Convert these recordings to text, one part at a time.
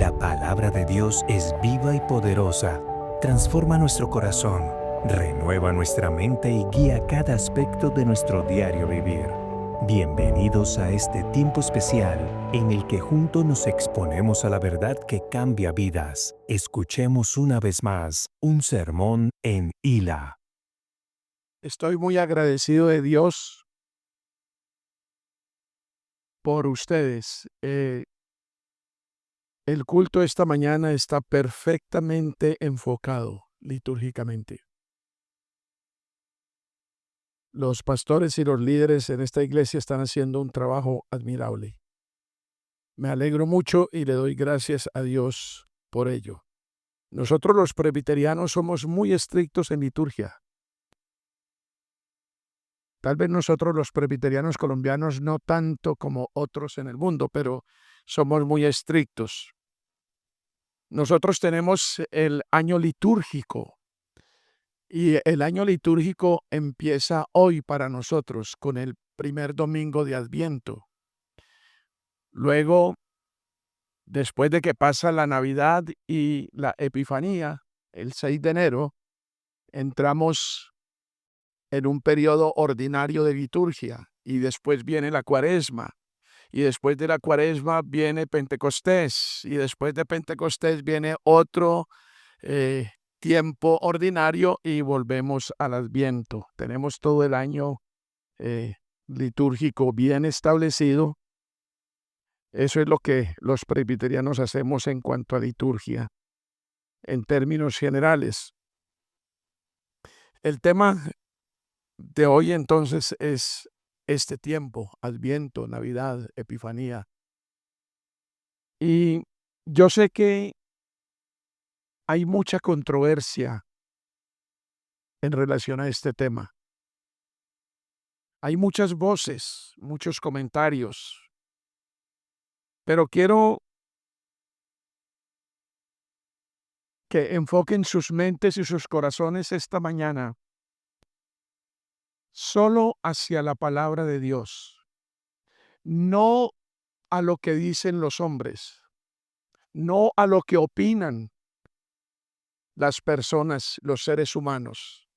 La palabra de Dios es viva y poderosa. Transforma nuestro corazón, renueva nuestra mente y guía cada aspecto de nuestro diario vivir. Bienvenidos a este tiempo especial en el que juntos nos exponemos a la verdad que cambia vidas. Escuchemos una vez más un sermón en Hila. Estoy muy agradecido de Dios por ustedes. El culto esta mañana está perfectamente enfocado litúrgicamente. Los pastores y los líderes en esta iglesia están haciendo un trabajo admirable. Me alegro mucho y le doy gracias a Dios por ello. Nosotros los presbiterianos somos muy estrictos en liturgia. Tal vez nosotros los presbiterianos colombianos no tanto como otros en el mundo, pero somos muy estrictos. Nosotros tenemos el año litúrgico y el año litúrgico empieza hoy para nosotros con el primer domingo de Adviento. Luego, después de que pasa la Navidad y la Epifanía, el 6 de enero, entramos en un periodo ordinario de liturgia y después viene la Cuaresma. Y después de la Cuaresma viene Pentecostés y después de Pentecostés viene otro tiempo ordinario y volvemos al Adviento. Tenemos todo el año litúrgico bien establecido. Eso es lo que los presbiterianos hacemos en cuanto a liturgia, en términos generales. El tema de hoy entonces es este tiempo, Adviento, Navidad, Epifanía. Y yo sé que hay mucha controversia en relación a este tema. Hay muchas voces, muchos comentarios, pero quiero que enfoquen sus mentes y sus corazones esta mañana solo hacia la palabra de Dios, no a lo que dicen los hombres, no a lo que opinan las personas, los seres humanos,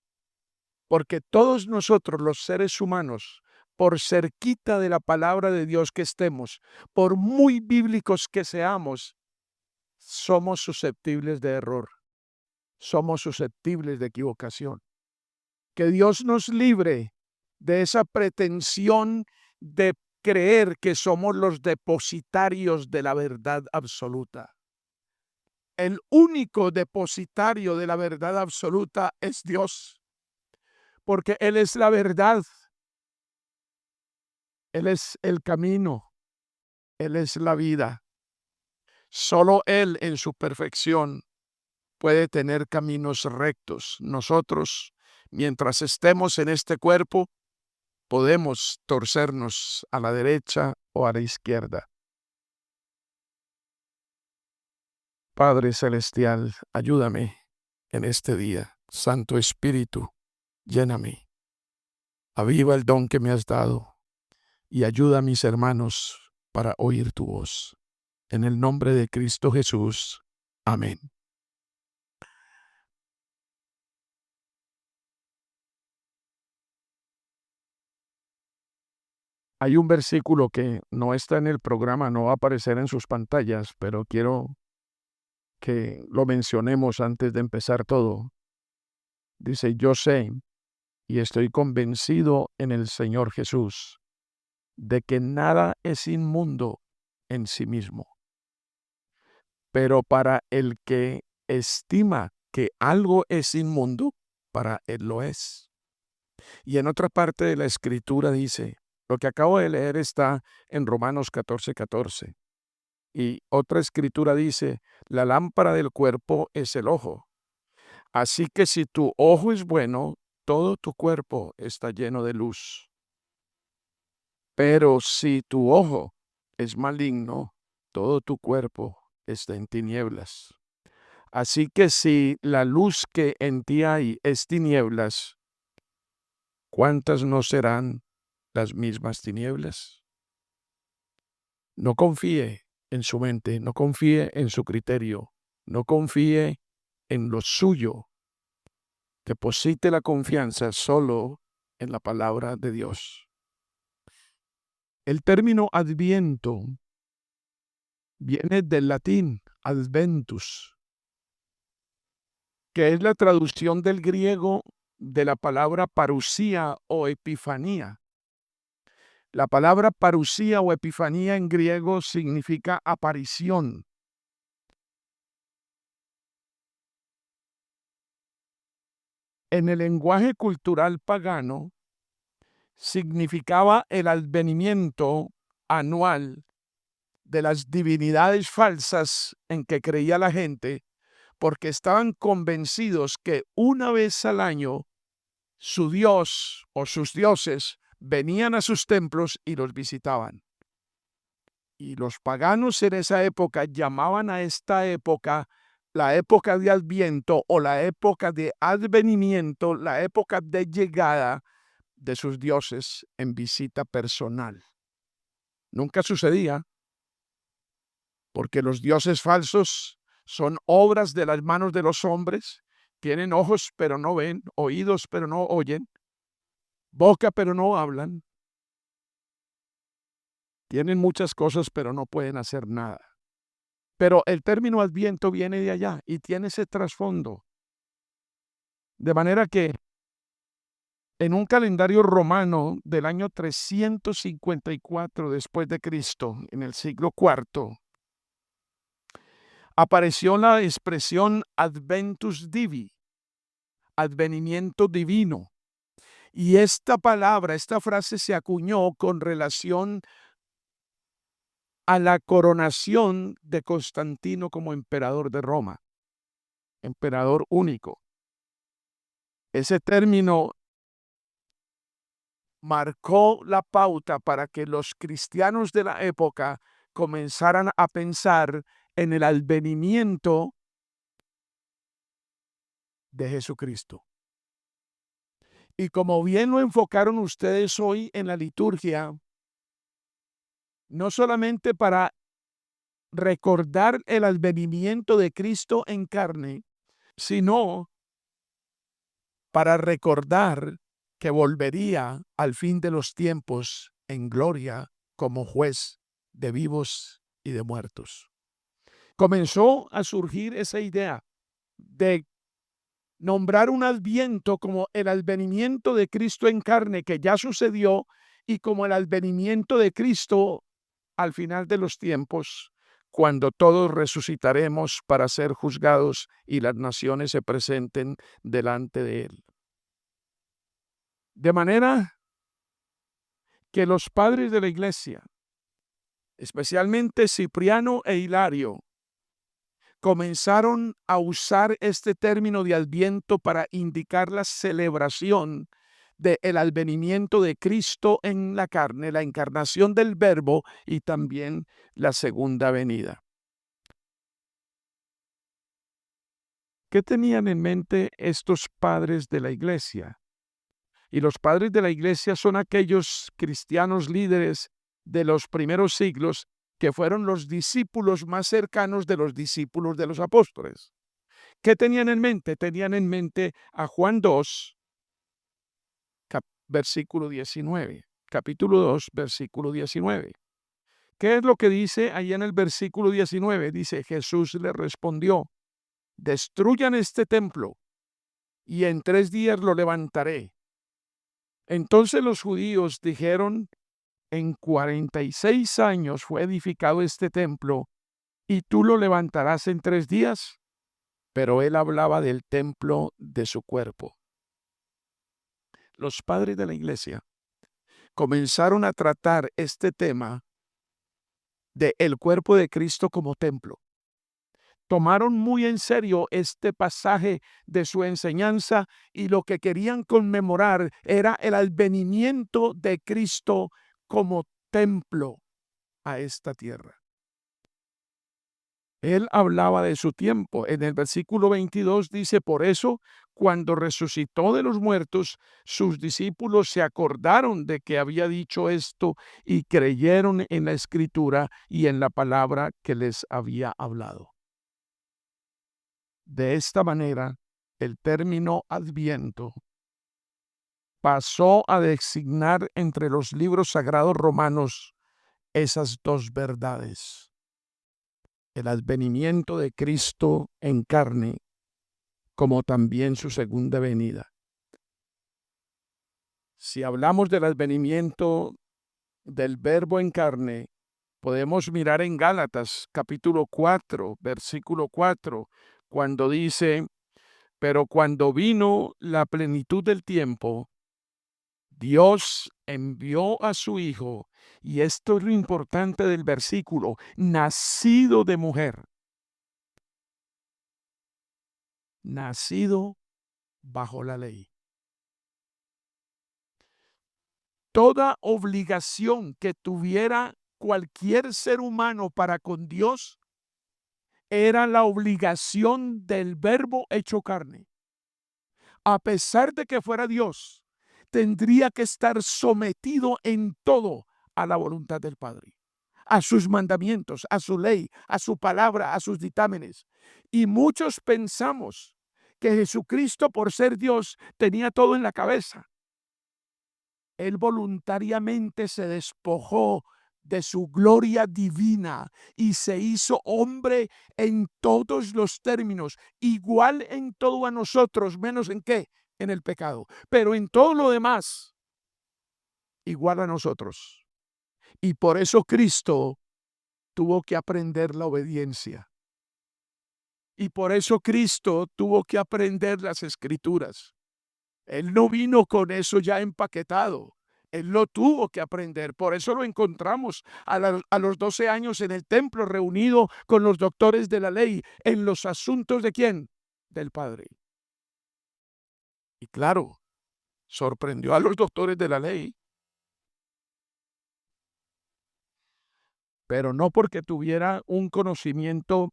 porque todos nosotros los seres humanos, por cerquita de la palabra de Dios que estemos, por muy bíblicos que seamos, somos susceptibles de error, somos susceptibles de equivocación. Que Dios nos libre de esa pretensión de creer que somos los depositarios de la verdad absoluta. El único depositario de la verdad absoluta es Dios, porque Él es la verdad, Él es el camino, Él es la vida. Solo Él en su perfección puede tener caminos rectos. Nosotros, mientras estemos en este cuerpo, podemos torcernos a la derecha o a la izquierda. Padre Celestial, ayúdame en este día. Santo Espíritu, lléname. Aviva el don que me has dado y ayuda a mis hermanos para oír tu voz. En el nombre de Cristo Jesús. Amén. Hay un versículo que no está en el programa, no va a aparecer en sus pantallas, pero quiero que lo mencionemos antes de empezar todo. Dice, yo sé y estoy convencido en el Señor Jesús de que nada es inmundo en sí mismo. Pero para el que estima que algo es inmundo, para él lo es. Y en otra parte de la Escritura dice, lo que acabo de leer está en Romanos 14:14. Y otra Escritura dice, la lámpara del cuerpo es el ojo. Así que si tu ojo es bueno, todo tu cuerpo está lleno de luz. Pero si tu ojo es maligno, todo tu cuerpo está en tinieblas. Así que si la luz que en ti hay es tinieblas, ¿cuántas no serán las mismas tinieblas? No confíe en su mente, no confíe en su criterio, no confíe en lo suyo. Deposite la confianza solo en la palabra de Dios. El término adviento viene del latín adventus, que es la traducción del griego de la palabra parusía o epifanía. La palabra parusía o epifanía en griego significa aparición. En el lenguaje cultural pagano, significaba el advenimiento anual de las divinidades falsas en que creía la gente, porque estaban convencidos que una vez al año su dios o sus dioses venían a sus templos y los visitaban. Y los paganos en esa época llamaban a esta época la época de Adviento o la época de advenimiento, la época de llegada de sus dioses en visita personal. Nunca sucedía, porque los dioses falsos son obras de las manos de los hombres, tienen ojos pero no ven, oídos pero no oyen, boca pero no hablan, tienen muchas cosas pero no pueden hacer nada. Pero el término adviento viene de allá y tiene ese trasfondo. De manera que en un calendario romano del año 354 después de Cristo, en el siglo IV, apareció la expresión adventus divi, advenimiento divino. Y esta palabra, esta frase se acuñó con relación a la coronación de Constantino como emperador de Roma, emperador único. Ese término marcó la pauta para que los cristianos de la época comenzaran a pensar en el advenimiento de Jesucristo. Y como bien lo enfocaron ustedes hoy en la liturgia, no solamente para recordar el advenimiento de Cristo en carne, sino para recordar que volvería al fin de los tiempos en gloria como juez de vivos y de muertos. Comenzó a surgir esa idea de nombrar un adviento como el advenimiento de Cristo en carne que ya sucedió y como el advenimiento de Cristo al final de los tiempos, cuando todos resucitaremos para ser juzgados y las naciones se presenten delante de Él. De manera que los padres de la iglesia, especialmente Cipriano e Hilario, comenzaron a usar este término de Adviento para indicar la celebración del advenimiento de Cristo en la carne, la encarnación del Verbo y también la segunda venida. ¿Qué tenían en mente estos padres de la iglesia? Y los padres de la iglesia son aquellos cristianos líderes de los primeros siglos que fueron los discípulos más cercanos de los discípulos de los apóstoles. ¿Qué tenían en mente? Tenían en mente a Juan 2, versículo 19. Capítulo 2, versículo 19. ¿Qué es lo que dice ahí en el versículo 19? Dice, Jesús le respondió, destruyan este templo y en 3 días lo levantaré. Entonces los judíos dijeron, en 46 años fue edificado este templo y tú lo levantarás en 3 días. Pero él hablaba del templo de su cuerpo. Los padres de la iglesia comenzaron a tratar este tema de el cuerpo de Cristo como templo. Tomaron muy en serio este pasaje de su enseñanza y lo que querían conmemorar era el advenimiento de Cristo como templo a esta tierra. Él hablaba de su tiempo. En el versículo 22 dice, por eso, cuando resucitó de los muertos, sus discípulos se acordaron de que había dicho esto y creyeron en la escritura y en la palabra que les había hablado. De esta manera, el término Adviento pasó a designar entre los libros sagrados romanos esas dos verdades: el advenimiento de Cristo en carne, como también su segunda venida. Si hablamos del advenimiento del Verbo en carne, podemos mirar en Gálatas capítulo 4, versículo 4, cuando dice, pero cuando vino la plenitud del tiempo, Dios envió a su Hijo, y esto es lo importante del versículo, nacido de mujer, nacido bajo la ley. Toda obligación que tuviera cualquier ser humano para con Dios era la obligación del Verbo hecho carne. A pesar de que fuera Dios, tendría que estar sometido en todo a la voluntad del Padre, a sus mandamientos, a su ley, a su palabra, a sus dictámenes. Y muchos pensamos que Jesucristo, por ser Dios, tenía todo en la cabeza. Él voluntariamente se despojó de su gloria divina y se hizo hombre en todos los términos, igual en todo a nosotros, menos en qué, en el pecado, pero en todo lo demás, igual a nosotros. Y por eso Cristo tuvo que aprender la obediencia. Y por eso Cristo tuvo que aprender las escrituras. Él no vino con eso ya empaquetado. Él lo tuvo que aprender. Por eso lo encontramos a los 12 años en el templo, reunido con los doctores de la ley, en los asuntos de ¿quién? Del Padre. Y claro, sorprendió a los doctores de la ley, pero no porque tuviera un conocimiento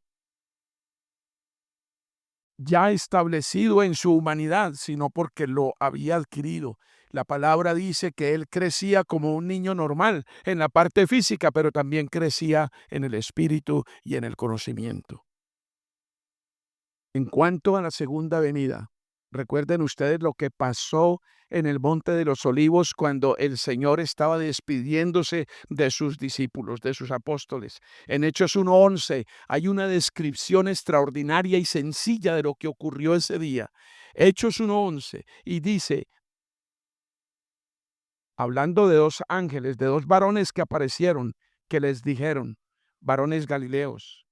ya establecido en su humanidad, sino porque lo había adquirido. La palabra dice que él crecía como un niño normal en la parte física, pero también crecía en el espíritu y en el conocimiento. En cuanto a la segunda venida, recuerden ustedes lo que pasó en el Monte de los Olivos cuando el Señor estaba despidiéndose de sus discípulos, de sus apóstoles. En Hechos 1:11 hay una descripción extraordinaria y sencilla de lo que ocurrió ese día. Hechos 1:11, y dice, hablando de dos ángeles, de dos varones que aparecieron, que les dijeron, varones galileos,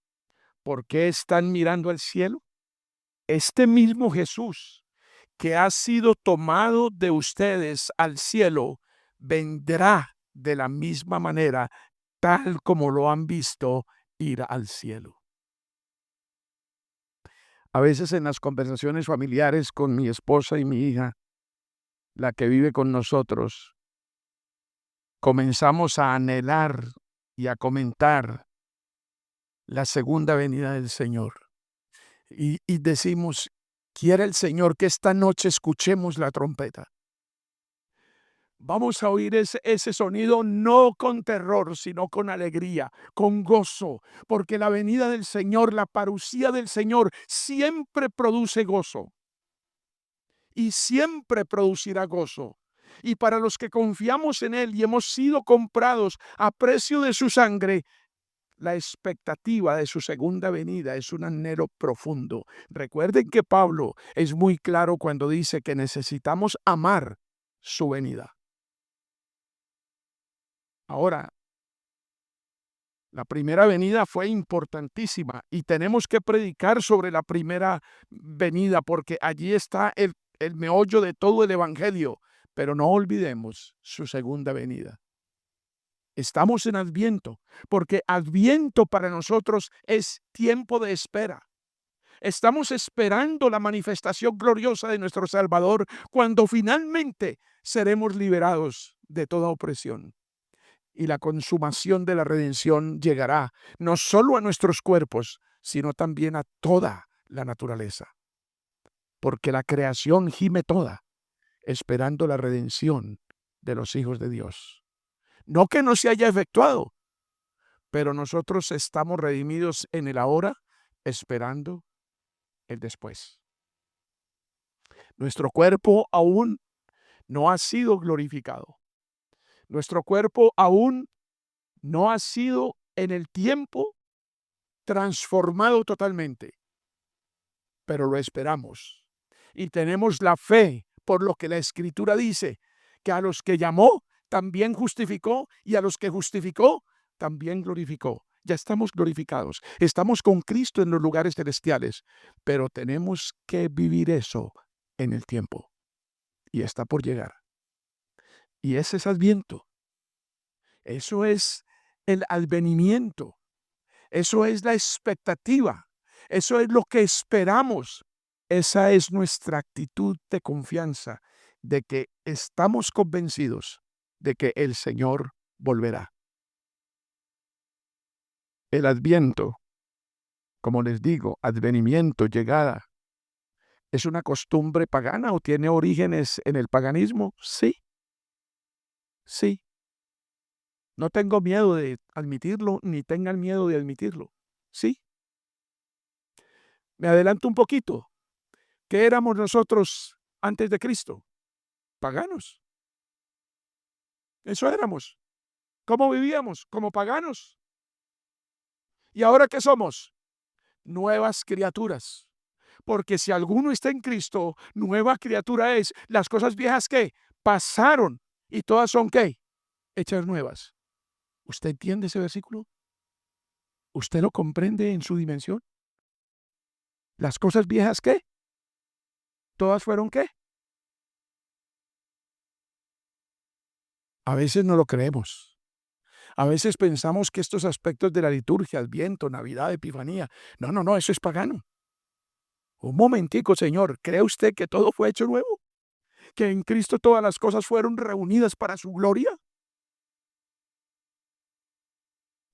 ¿por qué están mirando al cielo? Este mismo Jesús que ha sido tomado de ustedes al cielo, vendrá de la misma manera, tal como lo han visto ir al cielo. A veces en las conversaciones familiares con mi esposa y mi hija, la que vive con nosotros, comenzamos a anhelar y a comentar la segunda venida del Señor. Y decimos, quiere el Señor que esta noche escuchemos la trompeta. Vamos a oír ese sonido no con terror, sino con alegría, con gozo, porque la venida del Señor, la parucía del Señor, siempre produce gozo y siempre producirá gozo. Y para los que confiamos en Él y hemos sido comprados a precio de su sangre, la expectativa de su segunda venida es un anhelo profundo. Recuerden que Pablo es muy claro cuando dice que necesitamos amar su venida. Ahora, la primera venida fue importantísima y tenemos que predicar sobre la primera venida porque allí está el meollo de todo el evangelio, pero no olvidemos su segunda venida. Estamos en Adviento porque Adviento para nosotros es tiempo de espera. Estamos esperando la manifestación gloriosa de nuestro Salvador cuando finalmente seremos liberados de toda opresión. Y la consumación de la redención llegará no solo a nuestros cuerpos, sino también a toda la naturaleza, porque la creación gime toda, esperando la redención de los hijos de Dios. No que no se haya efectuado, pero nosotros estamos redimidos en el ahora, esperando el después. Nuestro cuerpo aún no ha sido glorificado. Nuestro cuerpo aún no ha sido en el tiempo transformado totalmente, pero lo esperamos. Y tenemos la fe por lo que la Escritura dice, que a los que llamó, también justificó, y a los que justificó, también glorificó. Ya estamos glorificados, estamos con Cristo en los lugares celestiales, pero tenemos que vivir eso en el tiempo, y está por llegar. Y ese es Adviento, eso es el advenimiento, eso es la expectativa, eso es lo que esperamos. Esa es nuestra actitud de confianza, de que estamos convencidos de que el Señor volverá. El Adviento, como les digo, advenimiento, llegada, ¿es una costumbre pagana o tiene orígenes en el paganismo? Sí, sí. No tengo miedo de admitirlo, ni tengan miedo de admitirlo. Sí. Me adelanto un poquito. ¿Qué éramos nosotros antes de Cristo? Paganos. Eso éramos. ¿Cómo vivíamos? Como paganos. ¿Y ahora qué somos? Nuevas criaturas. Porque si alguno está en Cristo, nueva criatura es. Las cosas viejas, ¿qué? Pasaron. ¿Y todas son qué? Hechas nuevas. ¿Usted entiende ese versículo? ¿Usted lo comprende en su dimensión? ¿Las cosas viejas qué? ¿Todas fueron qué? A veces no lo creemos. A veces pensamos que estos aspectos de la liturgia, Adviento, Navidad, Epifanía, no, eso es pagano. Un momentico, Señor, ¿cree usted que todo fue hecho nuevo? ¿Que en Cristo todas las cosas fueron reunidas para su gloria?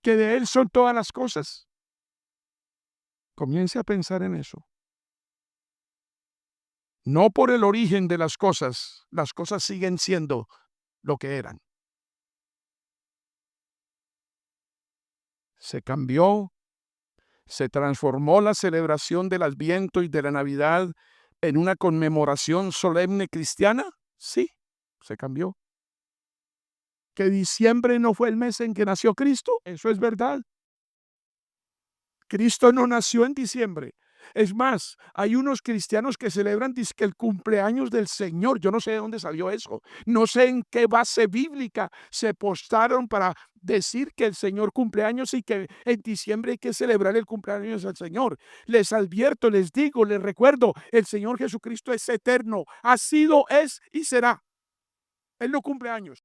¿Que de Él son todas las cosas? Comience a pensar en eso. No por el origen de las cosas siguen siendo lo que eran. Se cambió, se transformó la celebración del Adviento y de la Navidad en una conmemoración solemne cristiana. Sí, se cambió. ¿Que diciembre no fue el mes en que nació Cristo? Eso es verdad. Cristo no nació en diciembre. Es más, hay unos cristianos que celebran dizque el cumpleaños del Señor. Yo no sé de dónde salió eso. No sé en qué base bíblica se postaron para decir que el Señor cumpleaños y que en diciembre hay que celebrar el cumpleaños del Señor. Les advierto, les digo, les recuerdo, el Señor Jesucristo es eterno. Ha sido, es y será. Él no cumple años.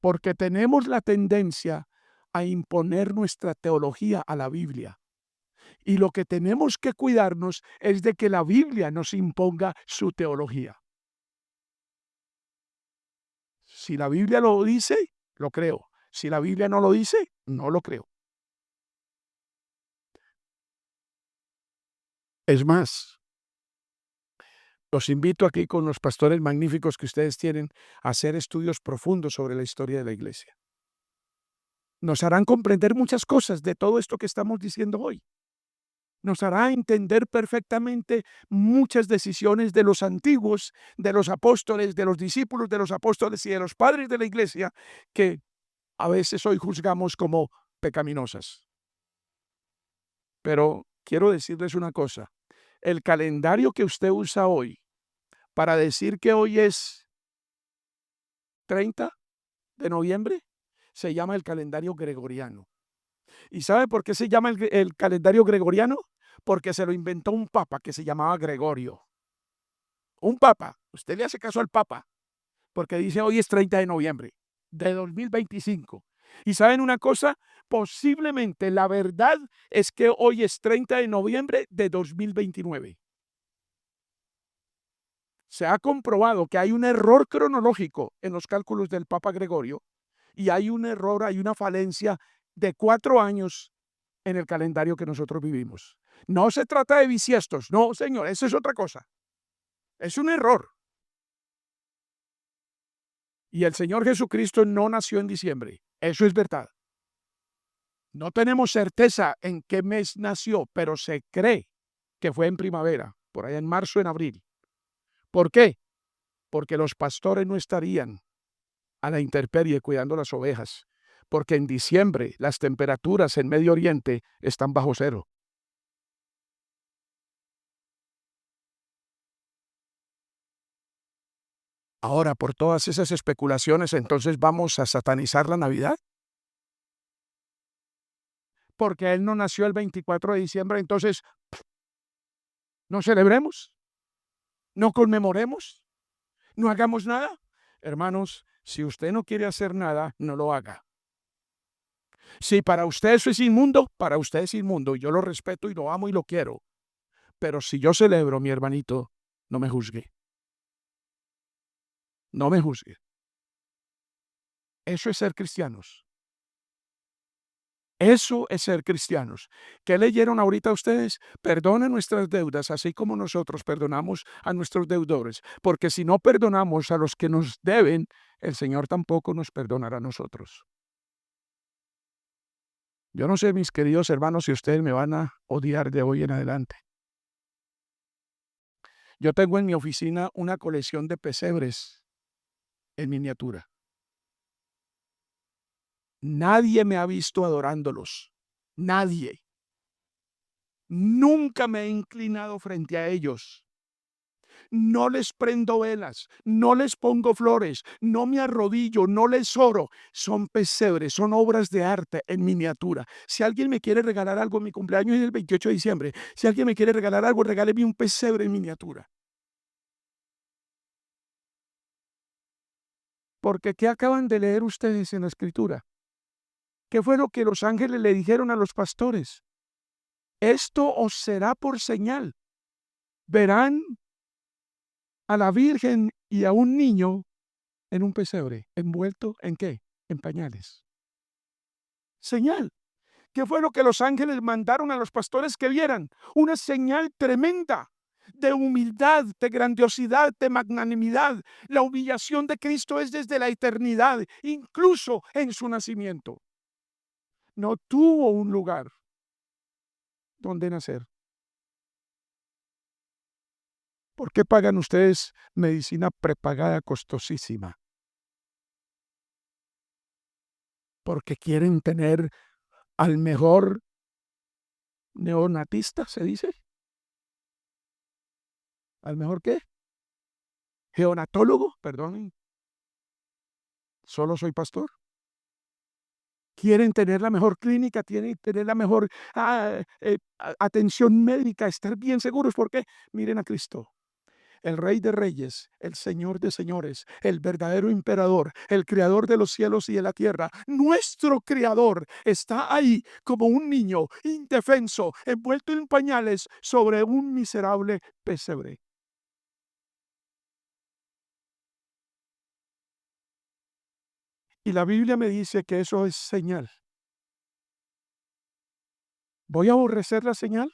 Porque tenemos la tendencia a imponer nuestra teología a la Biblia. Y lo que tenemos que cuidarnos es de que la Biblia nos imponga su teología. Si la Biblia lo dice, lo creo. Si la Biblia no lo dice, no lo creo. Es más, los invito aquí con los pastores magníficos que ustedes tienen a hacer estudios profundos sobre la historia de la iglesia. Nos harán comprender muchas cosas de todo esto que estamos diciendo hoy. Nos hará entender perfectamente muchas decisiones de los antiguos, de los apóstoles, de los discípulos de los apóstoles y de los padres de la iglesia, que a veces hoy juzgamos como pecaminosas. Pero quiero decirles una cosa, el calendario que usted usa hoy para decir que hoy es 30 de noviembre, se llama el calendario gregoriano. ¿Y sabe por qué se llama el calendario gregoriano? Porque se lo inventó un papa que se llamaba Gregorio. Un papa. Usted le hace caso al papa, porque dice hoy es 30 de noviembre de 2025. ¿Y saben una cosa? Posiblemente la verdad es que hoy es 30 de noviembre de 2029. Se ha comprobado que hay un error cronológico en los cálculos del Papa Gregorio y hay un error, hay una falencia de 4 años en el calendario que nosotros vivimos. No se trata de bisiestos, no, señor, eso es otra cosa. Es un error. Y el Señor Jesucristo no nació en diciembre. Eso es verdad. No tenemos certeza en qué mes nació, pero se cree que fue en primavera, por allá en marzo, en abril. ¿Por qué? Porque los pastores no estarían a la intemperie cuidando las ovejas, porque en diciembre las temperaturas en Medio Oriente están bajo cero. Ahora, por todas esas especulaciones, entonces vamos a satanizar la Navidad. Porque Él no nació el 24 de diciembre, entonces no celebremos, no conmemoremos, no hagamos nada. Hermanos, si usted no quiere hacer nada, no lo haga. Si para usted eso es inmundo, para usted es inmundo. Yo lo respeto y lo amo y lo quiero. Pero si yo celebro, mi hermanito, no me juzgue. No me juzgue. Eso es ser cristianos. Eso es ser cristianos. ¿Qué leyeron ahorita ustedes? Perdonen nuestras deudas, así como nosotros perdonamos a nuestros deudores. Porque si no perdonamos a los que nos deben, el Señor tampoco nos perdonará a nosotros. Yo no sé, mis queridos hermanos, si ustedes me van a odiar de hoy en adelante. Yo tengo en mi oficina una colección de pesebres en miniatura. Nadie me ha visto adorándolos. Nadie. Nunca me he inclinado frente a ellos. No les prendo velas, no les pongo flores, no me arrodillo, no les oro. Son pesebres, son obras de arte en miniatura. Si alguien me quiere regalar algo, mi cumpleaños es el 28 de diciembre. Si alguien me quiere regalar algo, regáleme un pesebre en miniatura. Porque ¿qué acaban de leer ustedes en la Escritura? ¿Qué fue lo que los ángeles le dijeron a los pastores? Esto os será por señal. Verán a la Virgen y a un niño en un pesebre, envuelto ¿en qué? En pañales. Señal. ¿Qué fue lo que los ángeles mandaron a los pastores que vieran? Una señal tremenda de humildad, de grandiosidad, de magnanimidad. La humillación de Cristo es desde la eternidad, incluso en su nacimiento. No tuvo un lugar donde nacer. ¿Por qué pagan ustedes medicina prepagada costosísima? Porque quieren tener al mejor neonatista, ¿se dice? ¿Al mejor qué? Geonatólogo, perdonen. Solo soy pastor. Quieren tener la mejor clínica, quieren tener la mejor atención médica, estar bien seguros. ¿Por qué? Miren a Cristo. El Rey de Reyes, el Señor de Señores, el verdadero emperador, el Creador de los cielos y de la tierra, nuestro Creador, está ahí como un niño indefenso, envuelto en pañales sobre un miserable pesebre. Y la Biblia me dice que eso es señal. ¿Voy a aborrecer la señal?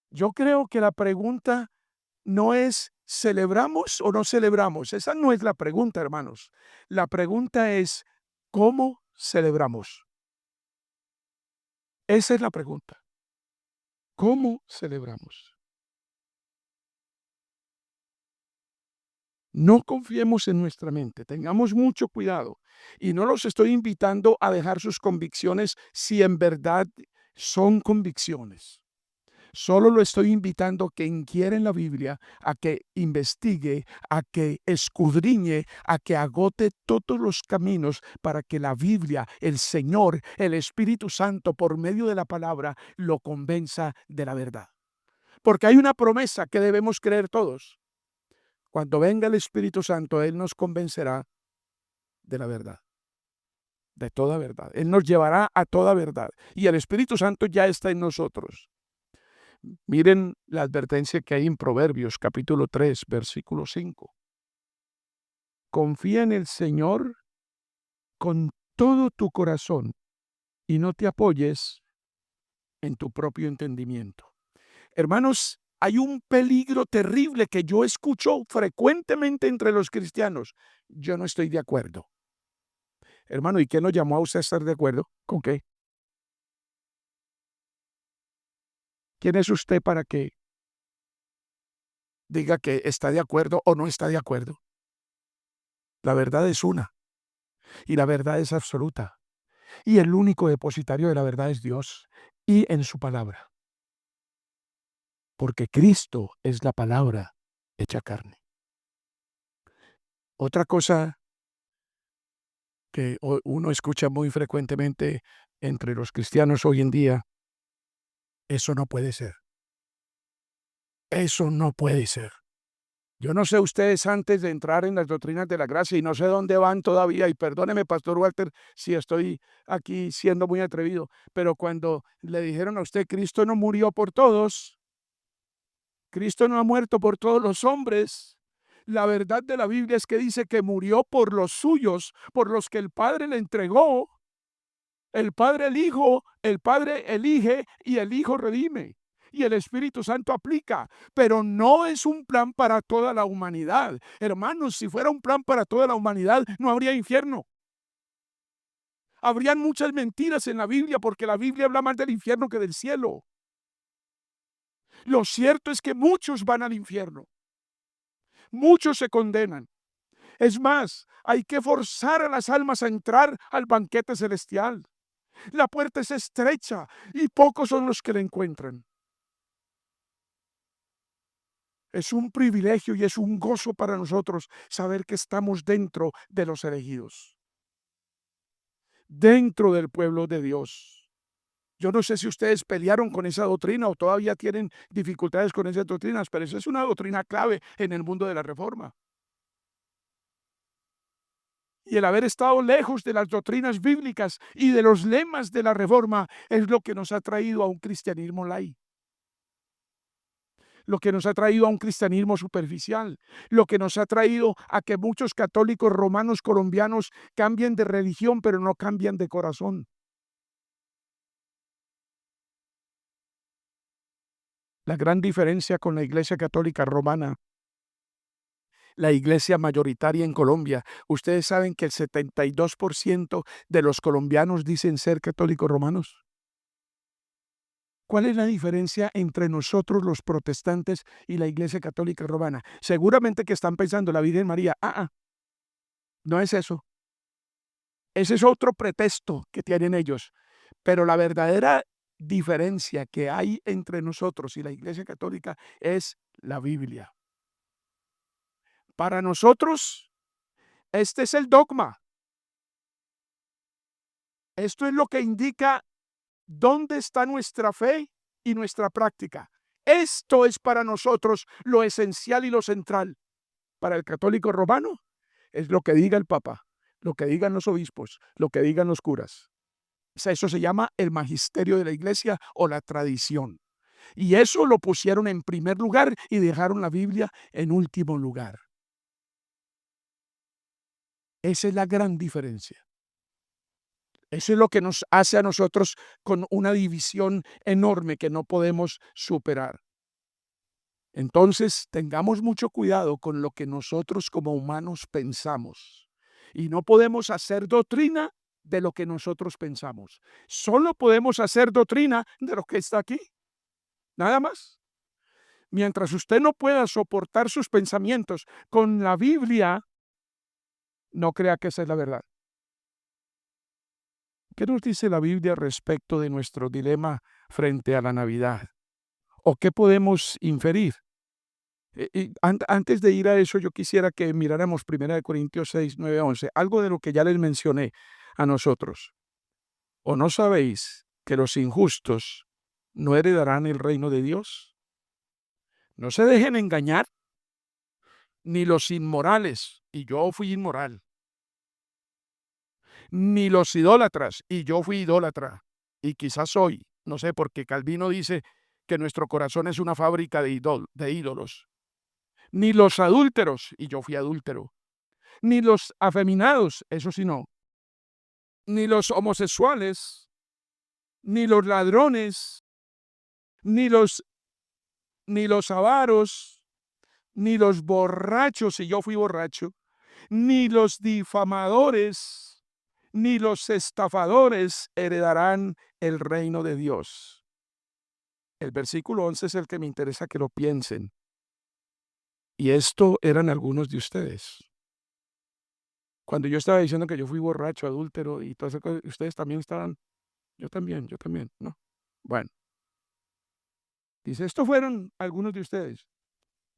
Yo creo que la pregunta no es ¿celebramos o no celebramos? Esa no es la pregunta, hermanos. La pregunta es ¿cómo celebramos? Esa es la pregunta. ¿Cómo celebramos? No confiemos en nuestra mente, tengamos mucho cuidado. Y no los estoy invitando a dejar sus convicciones si en verdad son convicciones. Solo lo estoy invitando a que inquiera en la Biblia, a que investigue, a que escudriñe, a que agote todos los caminos para que la Biblia, el Señor, el Espíritu Santo, por medio de la palabra, lo convenza de la verdad. Porque hay una promesa que debemos creer todos. Cuando venga el Espíritu Santo, Él nos convencerá de la verdad, de toda verdad. Él nos llevará a toda verdad. Y el Espíritu Santo ya está en nosotros. Miren la advertencia que hay en Proverbios capítulo 3, versículo 5. Confía en el Señor con todo tu corazón y no te apoyes en tu propio entendimiento. Hermanos, hay un peligro terrible que yo escucho frecuentemente entre los cristianos. Yo no estoy de acuerdo. Hermano, ¿y qué nos llamó a usted a estar de acuerdo? ¿Con qué? ¿Quién es usted para que diga que está de acuerdo o no está de acuerdo? La verdad es una y la verdad es absoluta. Y el único depositario de la verdad es Dios y en su palabra. Porque Cristo es la palabra hecha carne. Otra cosa que uno escucha muy frecuentemente entre los cristianos hoy en día, eso no puede ser. Eso no puede ser. Yo no sé ustedes antes de entrar en las doctrinas de la gracia y no sé dónde van todavía, y perdóneme, Pastor Walter, si estoy aquí siendo muy atrevido, pero cuando le dijeron a usted, Cristo no murió por todos, Cristo no ha muerto por todos los hombres. La verdad de la Biblia es que dice que murió por los suyos, por los que el Padre le entregó. El Padre el Padre elige y el Hijo redime. Y el Espíritu Santo aplica, pero no es un plan para toda la humanidad. Hermanos, si fuera un plan para toda la humanidad, no habría infierno. Habrían muchas mentiras en la Biblia porque la Biblia habla más del infierno que del cielo. Lo cierto es que muchos van al infierno. Muchos se condenan. Es más, hay que forzar a las almas a entrar al banquete celestial. La puerta es estrecha y pocos son los que la encuentran. Es un privilegio y es un gozo para nosotros saber que estamos dentro de los elegidos, dentro del pueblo de Dios. Yo no sé si ustedes pelearon con esa doctrina o todavía tienen dificultades con esas doctrinas, pero esa es una doctrina clave en el mundo de la Reforma. Y el haber estado lejos de las doctrinas bíblicas y de los lemas de la Reforma es lo que nos ha traído a un cristianismo light, lo que nos ha traído a un cristianismo superficial, lo que nos ha traído a que muchos católicos romanos colombianos cambien de religión, pero no cambian de corazón. La gran diferencia con la Iglesia Católica Romana, la iglesia mayoritaria en Colombia, ustedes saben que el 72% de los colombianos dicen ser católicos romanos. ¿Cuál es la diferencia entre nosotros los protestantes y la Iglesia Católica Romana? Seguramente que están pensando la Virgen María. No es eso. Ese es otro pretexto que tienen ellos. Pero la verdadera diferencia que hay entre nosotros y la Iglesia Católica es la Biblia. Para nosotros, este es el dogma. Esto es lo que indica dónde está nuestra fe y nuestra práctica. Esto es para nosotros lo esencial y lo central. Para el católico romano es lo que diga el Papa, lo que digan los obispos, lo que digan los curas. O sea, eso se llama el magisterio de la iglesia o la tradición. Y eso lo pusieron en primer lugar y dejaron la Biblia en último lugar. Esa es la gran diferencia. Eso es lo que nos hace a nosotros con una división enorme que no podemos superar. Entonces, tengamos mucho cuidado con lo que nosotros como humanos pensamos. Y no podemos hacer doctrina de lo que nosotros pensamos. Solo podemos hacer doctrina de lo que está aquí. Nada más. Mientras usted no pueda soportar sus pensamientos con la Biblia, no crea que esa es la verdad. ¿Qué nos dice la Biblia respecto de nuestro dilema frente a la Navidad? ¿O qué podemos inferir? Antes de ir a eso, yo quisiera que miráramos 1 Corintios 6, 9, 11, algo de lo que ya les mencioné a nosotros. ¿O no sabéis que los injustos no heredarán el reino de Dios? No se dejen engañar, ni los inmorales, y yo fui inmoral, ni los idólatras, y yo fui idólatra, y quizás soy, no sé, porque Calvino dice que nuestro corazón es una fábrica de ídolos, ni los adúlteros, y yo fui adúltero, ni los afeminados, eso sí no, ni los homosexuales, ni los ladrones, ni los avaros, ni los borrachos, si yo fui borracho, ni los difamadores, ni los estafadores heredarán el reino de Dios. El versículo 11 es el que me interesa que lo piensen. Y esto eran algunos de ustedes. Cuando yo estaba diciendo que yo fui borracho, adúltero y todas esas cosas, ustedes también estaban, yo también, ¿no? Bueno, dice, estos fueron algunos de ustedes.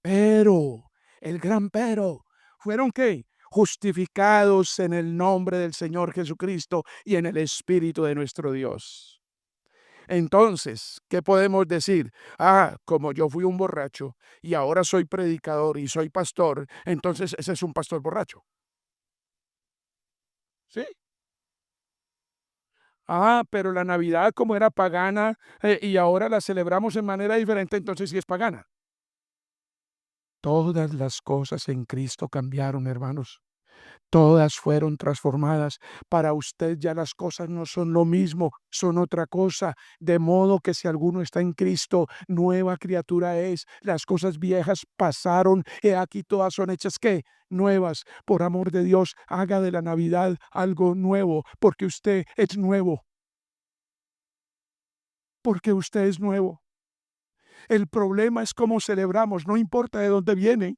Pero, el gran pero, ¿fueron qué? Justificados en el nombre del Señor Jesucristo y en el Espíritu de nuestro Dios. Entonces, ¿qué podemos decir? Ah, como yo fui un borracho y ahora soy predicador y soy pastor, entonces ese es un pastor borracho. ¿Sí? Ah, pero la Navidad como era pagana y ahora la celebramos de manera diferente, entonces sí es pagana. Todas las cosas en Cristo cambiaron, hermanos. Todas fueron transformadas. Para usted ya las cosas no son lo mismo, son otra cosa. De modo que si alguno está en Cristo, nueva criatura es. Las cosas viejas pasaron, y aquí todas son hechas ¿qué? Nuevas. Por amor de Dios, haga de la Navidad algo nuevo, porque usted es nuevo, porque usted es nuevo. El problema es cómo celebramos, no importa de dónde viene.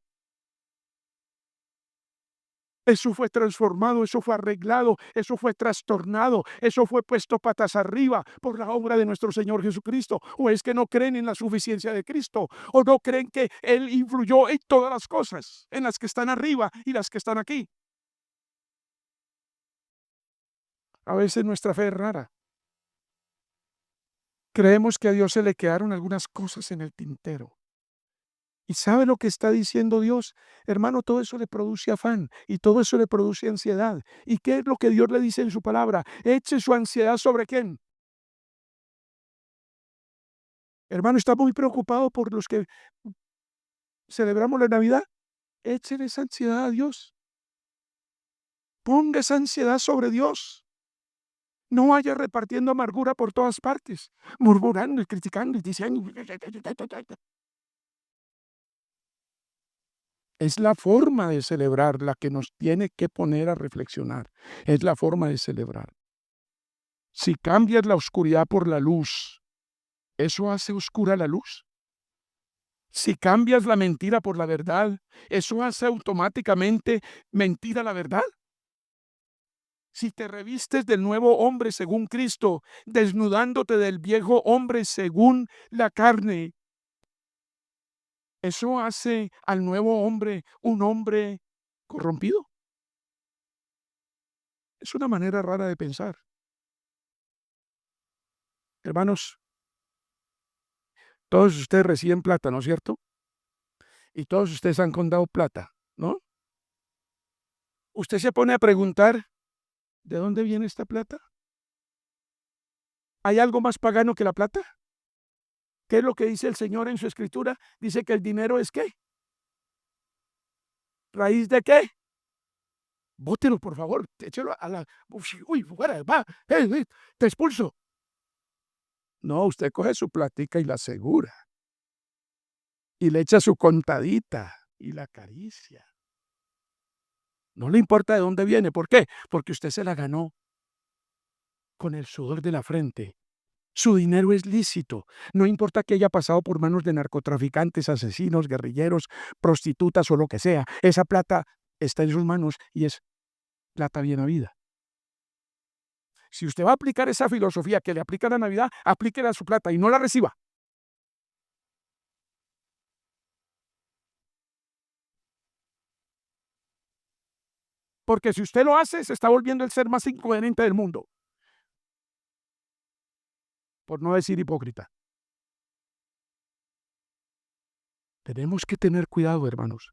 Eso fue transformado, eso fue arreglado, eso fue trastornado, eso fue puesto patas arriba por la obra de nuestro Señor Jesucristo. ¿O es que no creen en la suficiencia de Cristo? ¿O no creen que Él influyó en todas las cosas, en las que están arriba y las que están aquí? A veces nuestra fe es rara. Creemos que a Dios se le quedaron algunas cosas en el tintero. ¿Y sabe lo que está diciendo Dios? Hermano, todo eso le produce afán y todo eso le produce ansiedad. ¿Y qué es lo que Dios le dice en su palabra? Eche su ansiedad sobre quién. Hermano, está muy preocupado por los que celebramos la Navidad. Échele esa ansiedad a Dios. Ponga esa ansiedad sobre Dios. No vaya repartiendo amargura por todas partes, murmurando y criticando y diciendo. Es la forma de celebrar la que nos tiene que poner a reflexionar. Es la forma de celebrar. Si cambias la oscuridad por la luz, ¿eso hace oscura la luz? Si cambias la mentira por la verdad, ¿eso hace automáticamente mentira la verdad? Si te revistes del nuevo hombre según Cristo, desnudándote del viejo hombre según la carne, ¿eso hace al nuevo hombre un hombre corrompido? Es una manera rara de pensar. Hermanos, todos ustedes reciben plata, ¿no es cierto? Y todos ustedes han contado plata, ¿no? Usted se pone a preguntar, ¿de dónde viene esta plata? ¿Hay algo más pagano que la plata? ¿Qué es lo que dice el Señor en su escritura? Dice que el dinero es ¿qué? ¿Raíz de qué? Bótelo, por favor, échelo a la. Uy, fuera, va, te expulso. No, usted coge su platica y la asegura. Y le echa su contadita y la acaricia. No le importa de dónde viene. ¿Por qué? Porque usted se la ganó con el sudor de la frente. Su dinero es lícito. No importa que haya pasado por manos de narcotraficantes, asesinos, guerrilleros, prostitutas o lo que sea. Esa plata está en sus manos y es plata bien habida. Si usted va a aplicar esa filosofía que le aplica a la Navidad, aplíquela a su plata y no la reciba. Porque si usted lo hace, se está volviendo el ser más incoherente del mundo. Por no decir hipócrita. Tenemos que tener cuidado, hermanos.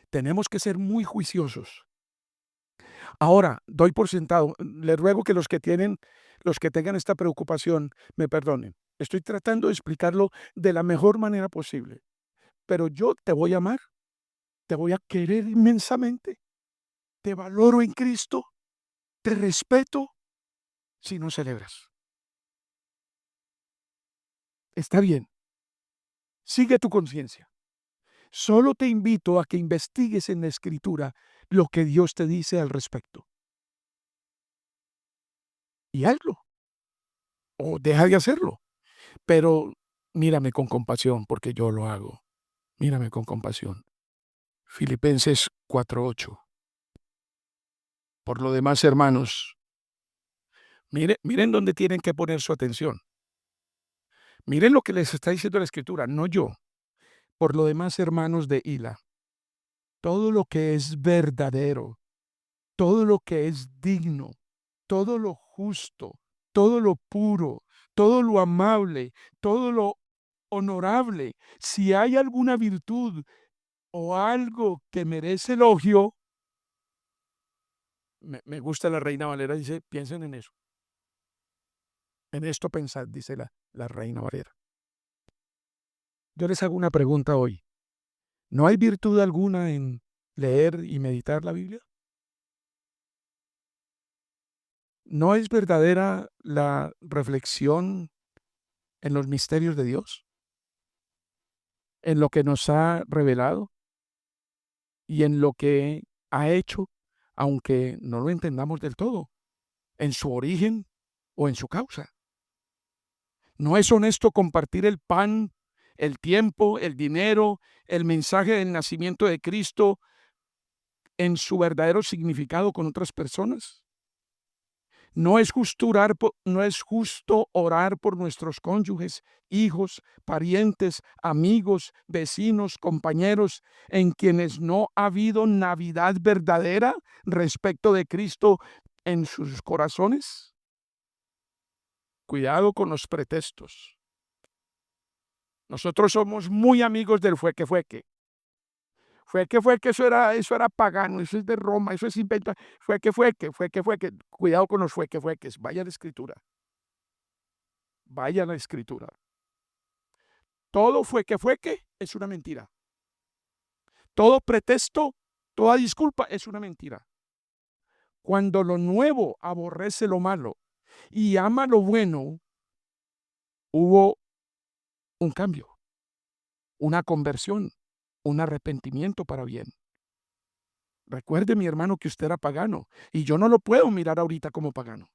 Tenemos que ser muy juiciosos. Ahora, doy por sentado, les ruego que los que tengan esta preocupación, me perdonen. Estoy tratando de explicarlo de la mejor manera posible. Pero yo te voy a amar, te voy a querer inmensamente, te valoro en Cristo, te respeto si no celebras. Está bien, sigue tu conciencia. Solo te invito a que investigues en la Escritura lo que Dios te dice al respecto. Y hazlo, o deja de hacerlo. Pero mírame con compasión porque yo lo hago. Mírame con compasión. Filipenses 4:8. Por lo demás, hermanos, miren dónde tienen que poner su atención. Miren lo que les está diciendo la Escritura, no yo. Por lo demás, hermanos de Hila, todo lo que es verdadero, todo lo que es digno, todo lo justo, todo lo puro, todo lo amable, todo lo honorable, si hay alguna virtud o algo que merece elogio, me gusta la Reina Valera, dice, piensen en eso. En esto pensad, dice la Reina Valera. Yo les hago una pregunta hoy. ¿No hay virtud alguna en leer y meditar la Biblia? ¿No es verdadera la reflexión en los misterios de Dios? En lo que nos ha revelado y en lo que ha hecho, aunque no lo entendamos del todo, en su origen o en su causa. ¿No es honesto compartir el pan, el tiempo, el dinero, el mensaje del nacimiento de Cristo en su verdadero significado con otras personas? No es justo orar por nuestros cónyuges, hijos, parientes, amigos, vecinos, compañeros, en quienes no ha habido Navidad verdadera respecto de Cristo en sus corazones. Cuidado con los pretextos. Nosotros somos muy amigos del fue que. Eso era pagano, eso es de Roma, eso es inventa. Fue que. Cuidado con los fue que. Vaya a la Escritura. Vaya a la Escritura. Todo fue que es una mentira. Todo pretexto, toda disculpa es una mentira. Cuando lo nuevo aborrece lo malo y ama lo bueno, hubo un cambio, una conversión, un arrepentimiento para bien. Recuerde, mi hermano, que usted era pagano y yo no lo puedo mirar ahorita como pagano.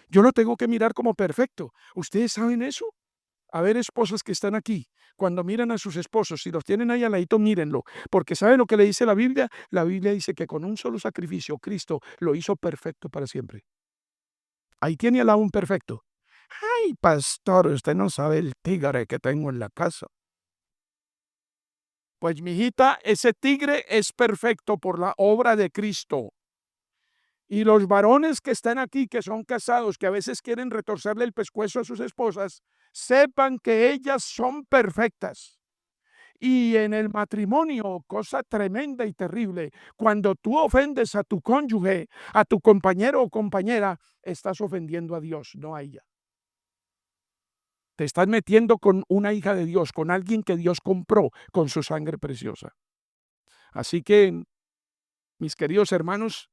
Yo lo tengo que mirar como perfecto. ¿Ustedes saben eso? A ver, esposas que están aquí, cuando miran a sus esposos, si los tienen ahí al ladito, mírenlo, porque ¿saben lo que le dice la Biblia? La Biblia dice que con un solo sacrificio Cristo lo hizo perfecto para siempre. Ahí tiene al lado un perfecto. Ay, pastor, usted no sabe el tigre que tengo en la casa. Pues, mijita, ese tigre es perfecto por la obra de Cristo. Y los varones que están aquí, que son casados, que a veces quieren retorcerle el pescuezo a sus esposas, sepan que ellas son perfectas. Y en el matrimonio, cosa tremenda y terrible, cuando tú ofendes a tu cónyuge, a tu compañero o compañera, estás ofendiendo a Dios, no a ella. Te estás metiendo con una hija de Dios, con alguien que Dios compró con su sangre preciosa. Así que, mis queridos hermanos,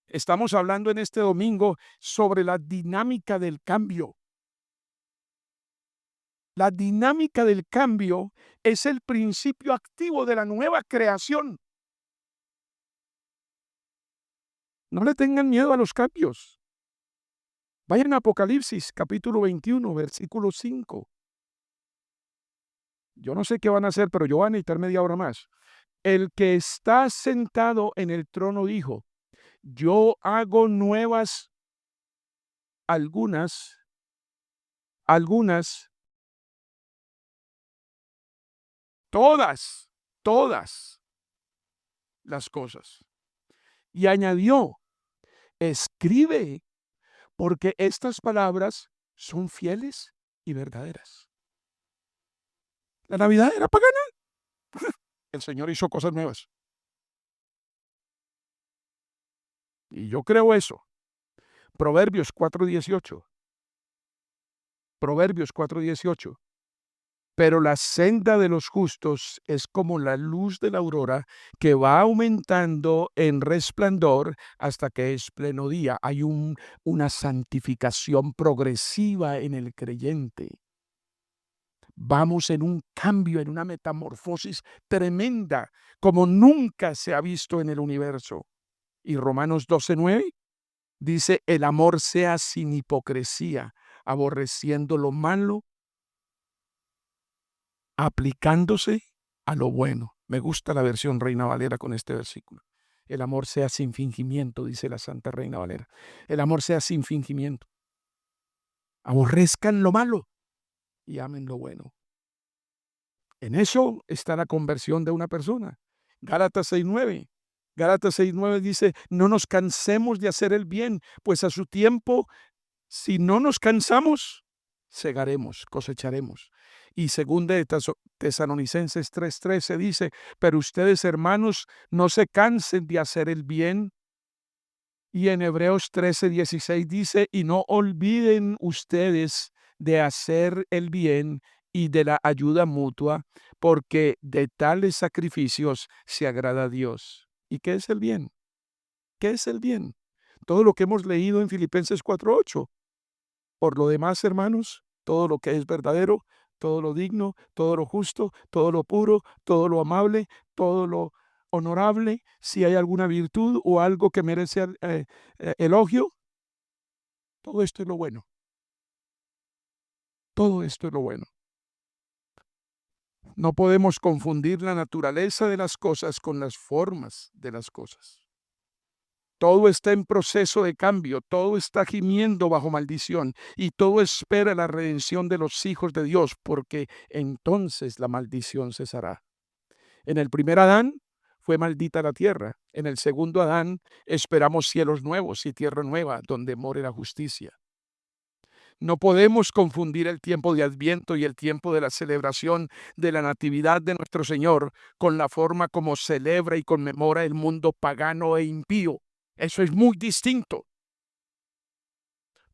estamos hablando en este domingo sobre la dinámica del cambio. La dinámica del cambio es el principio activo de la nueva creación. No le tengan miedo a los cambios. Vayan a Apocalipsis, capítulo 21, versículo 5. Yo no sé qué van a hacer, pero yo voy a necesitar media hora más. El que está sentado en el trono dijo, yo hago nuevas algunas todas las cosas. Y añadió, escribe, porque estas palabras son fieles y verdaderas. La Navidad era pagana. El Señor hizo cosas nuevas. Y yo creo eso. Proverbios 4:18. Proverbios 4:18. Pero la senda de los justos es como la luz de la aurora que va aumentando en resplandor hasta que es pleno día. Hay una santificación progresiva en el creyente. Vamos en un cambio, en una metamorfosis tremenda, como nunca se ha visto en el universo. Y Romanos 12:9 dice, el amor sea sin hipocresía, aborreciendo lo malo, aplicándose a lo bueno. Me gusta la versión Reina Valera con este versículo. El amor sea sin fingimiento, dice la Santa Reina Valera. El amor sea sin fingimiento. Aborrezcan lo malo y amen lo bueno. En eso está la conversión de una persona. Gálatas 6:9. Gálatas 6:9 dice, no nos cansemos de hacer el bien, pues a su tiempo, si no nos cansamos, segaremos, cosecharemos. Y segunda de Tesalonicenses 3:13 dice, pero ustedes, hermanos, no se cansen de hacer el bien. Y en Hebreos 13:16 dice, y no olviden ustedes de hacer el bien y de la ayuda mutua, porque de tales sacrificios se agrada a Dios. ¿Y qué es el bien? ¿Qué es el bien? Todo lo que hemos leído en Filipenses 4:8. Por lo demás, hermanos, todo lo que es verdadero, todo lo digno, todo lo justo, todo lo puro, todo lo amable, todo lo honorable, si hay alguna virtud o algo que merece elogio, todo esto es lo bueno. Todo esto es lo bueno. No podemos confundir la naturaleza de las cosas con las formas de las cosas. Todo está en proceso de cambio, todo está gimiendo bajo maldición y todo espera la redención de los hijos de Dios, porque entonces la maldición cesará. En el primer Adán fue maldita la tierra, en el segundo Adán esperamos cielos nuevos y tierra nueva donde more la justicia. No podemos confundir el tiempo de Adviento y el tiempo de la celebración de la Natividad de nuestro Señor con la forma como celebra y conmemora el mundo pagano e impío. Eso es muy distinto.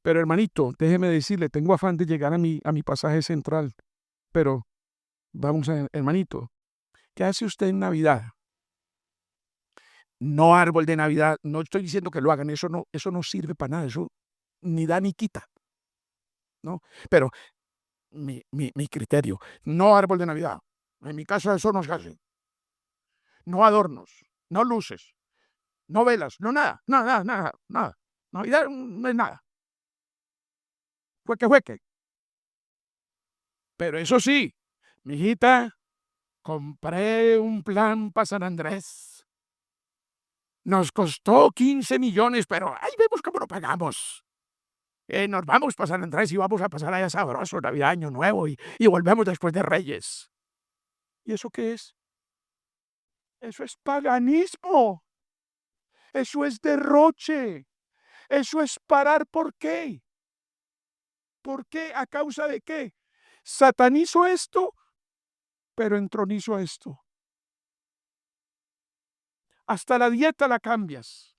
Pero hermanito, déjeme decirle, tengo afán de llegar a mi pasaje central. Pero vamos a, hermanito, ¿qué hace usted en Navidad? No árbol de Navidad, no estoy diciendo que lo hagan, eso no sirve para nada, eso ni da ni quita, ¿no? Pero mi criterio, no árbol de Navidad. En mi casa eso no se hace. No adornos, no luces, no velas, no nada, nada, nada, nada. Navidad no es nada. Jueque. Pero eso sí, mijita, compré un plan para San Andrés. Nos costó 15 millones, pero ahí vemos cómo lo pagamos. Nos vamos para San Andrés y vamos a pasar allá sabroso, Navidad, Año Nuevo, y volvemos después de Reyes. ¿Y eso qué es? Eso es paganismo. Eso es derroche. Eso es parar. ¿Por qué? ¿Por qué? ¿A causa de qué? Satanizo esto, pero entronizo esto. Hasta la dieta la cambias.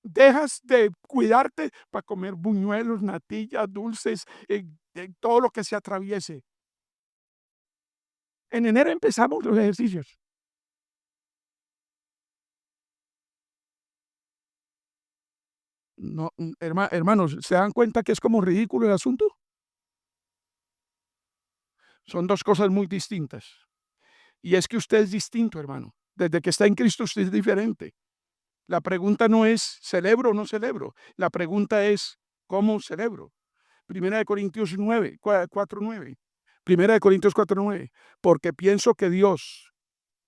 Dejas de cuidarte para comer buñuelos, natillas, dulces, todo lo que se atraviese. En enero empezamos los ejercicios. No, hermanos, ¿se dan cuenta que es como ridículo el asunto? Son dos cosas muy distintas. Y es que usted es distinto, hermano. Desde que está en Cristo usted es diferente. La pregunta no es celebro o no celebro. La pregunta es ¿cómo celebro? Primera de Corintios 9, 4:9. Primera de Corintios 4:9. Porque pienso que Dios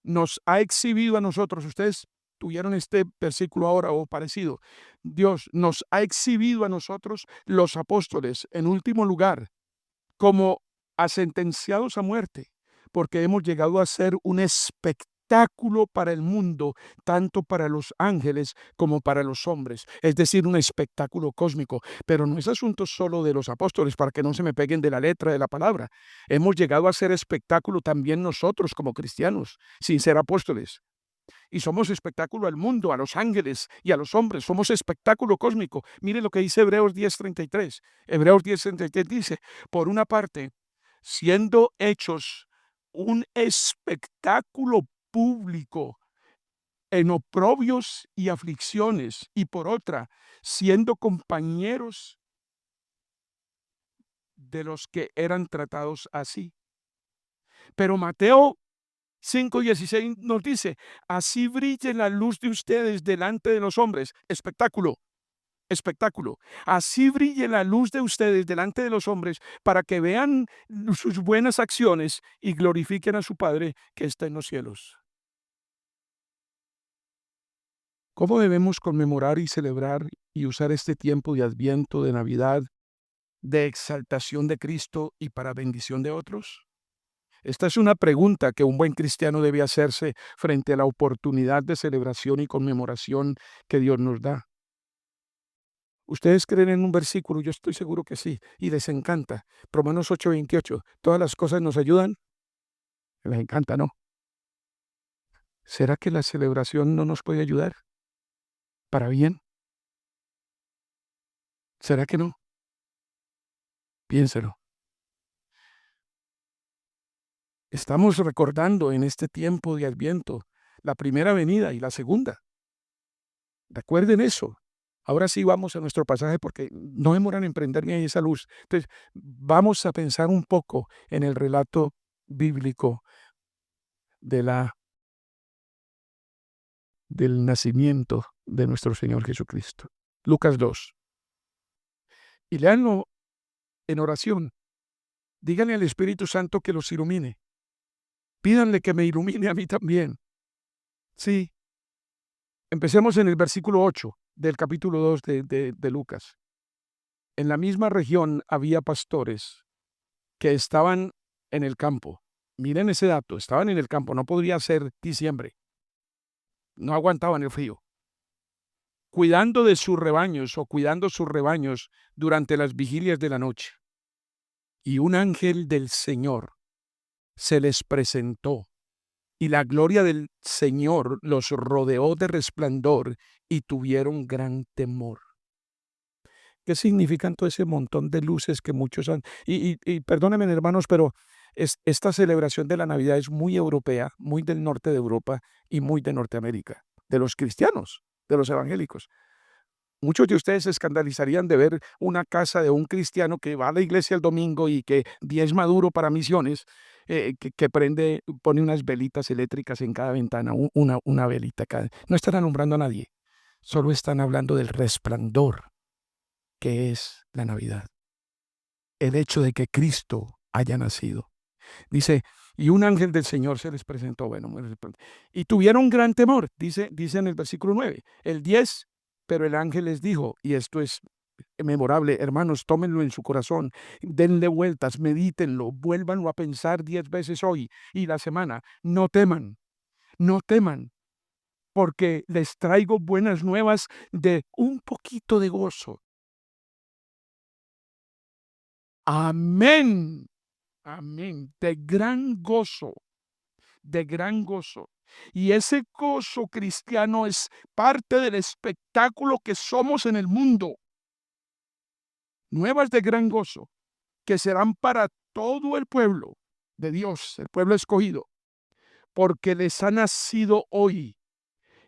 nos ha exhibido a nosotros, ustedes tuvieron este versículo ahora o parecido, Dios nos ha exhibido a nosotros, los apóstoles, en último lugar, como a sentenciados a muerte, porque hemos llegado a ser un espectáculo para el mundo, tanto para los ángeles como para los hombres, es decir, un espectáculo cósmico. Pero no es asunto solo de los apóstoles, para que no se me peguen de la letra de la palabra. Hemos llegado a ser espectáculo también nosotros como cristianos, sin ser apóstoles. Y somos espectáculo al mundo, a los ángeles y a los hombres. Somos espectáculo cósmico. Mire lo que dice Hebreos 10:33. Hebreos 10:33 dice, por una parte, siendo hechos un espectáculo público en oprobios y aflicciones, y por otra, siendo compañeros de los que eran tratados así. Pero Mateo 5:16 nos dice, así brille la luz de ustedes delante de los hombres. Espectáculo, espectáculo. Así brille la luz de ustedes delante de los hombres para que vean sus buenas acciones y glorifiquen a su Padre que está en los cielos. ¿Cómo debemos conmemorar y celebrar y usar este tiempo de Adviento, de Navidad, de exaltación de Cristo y para bendición de otros? Esta es una pregunta que un buen cristiano debe hacerse frente a la oportunidad de celebración y conmemoración que Dios nos da. ¿Ustedes creen en un versículo? Yo estoy seguro que sí, y les encanta. Romanos 8:28. ¿Todas las cosas nos ayudan? Les encanta, ¿no? ¿Será que la celebración no nos puede ayudar para bien? ¿Será que no? Piénselo. Estamos recordando en este tiempo de Adviento la primera venida y la segunda. Recuerden eso. Ahora sí vamos a nuestro pasaje porque no demoran en prenderme ahí esa luz. Entonces, vamos a pensar un poco en el relato bíblico de del nacimiento de nuestro Señor Jesucristo. Lucas 2. Y léanlo en oración. Díganle al Espíritu Santo que los ilumine. Pídanle que me ilumine a mí también. Sí. Empecemos en el versículo 8 del capítulo 2 de Lucas. En la misma región había pastores que estaban en el campo. Miren ese dato, estaban en el campo, no podría ser diciembre. No aguantaban el frío. Cuidando de sus rebaños o cuidando sus rebaños durante las vigilias de la noche. Y un ángel del Señor se les presentó, y la gloria del Señor los rodeó de resplandor y tuvieron gran temor. ¿Qué significan todo ese montón de luces que muchos han? Y perdónenme, hermanos, pero esta celebración de la Navidad es muy europea, muy del norte de Europa y muy de Norteamérica, de los cristianos, de los evangélicos. Muchos de ustedes se escandalizarían de ver una casa de un cristiano que va a la iglesia el domingo y que diezma duro para misiones, que pone unas velitas eléctricas en cada ventana, una velita cada. No están alumbrando a nadie, solo están hablando del resplandor que es la Navidad. El hecho de que Cristo haya nacido. Dice, y un ángel del Señor se les presentó. Bueno, y tuvieron gran temor, dice en el versículo 9. El 10, pero el ángel les dijo, y esto es memorable, hermanos, tómenlo en su corazón, denle vueltas, medítenlo, vuélvanlo a pensar 10 veces hoy y la semana. No teman, no teman, porque les traigo buenas nuevas de un poquito de gozo. Amén, amén, de gran gozo, de gran gozo. Y ese gozo cristiano es parte del espectáculo que somos en el mundo. Nuevas de gran gozo, que serán para todo el pueblo de Dios, el pueblo escogido, porque les ha nacido hoy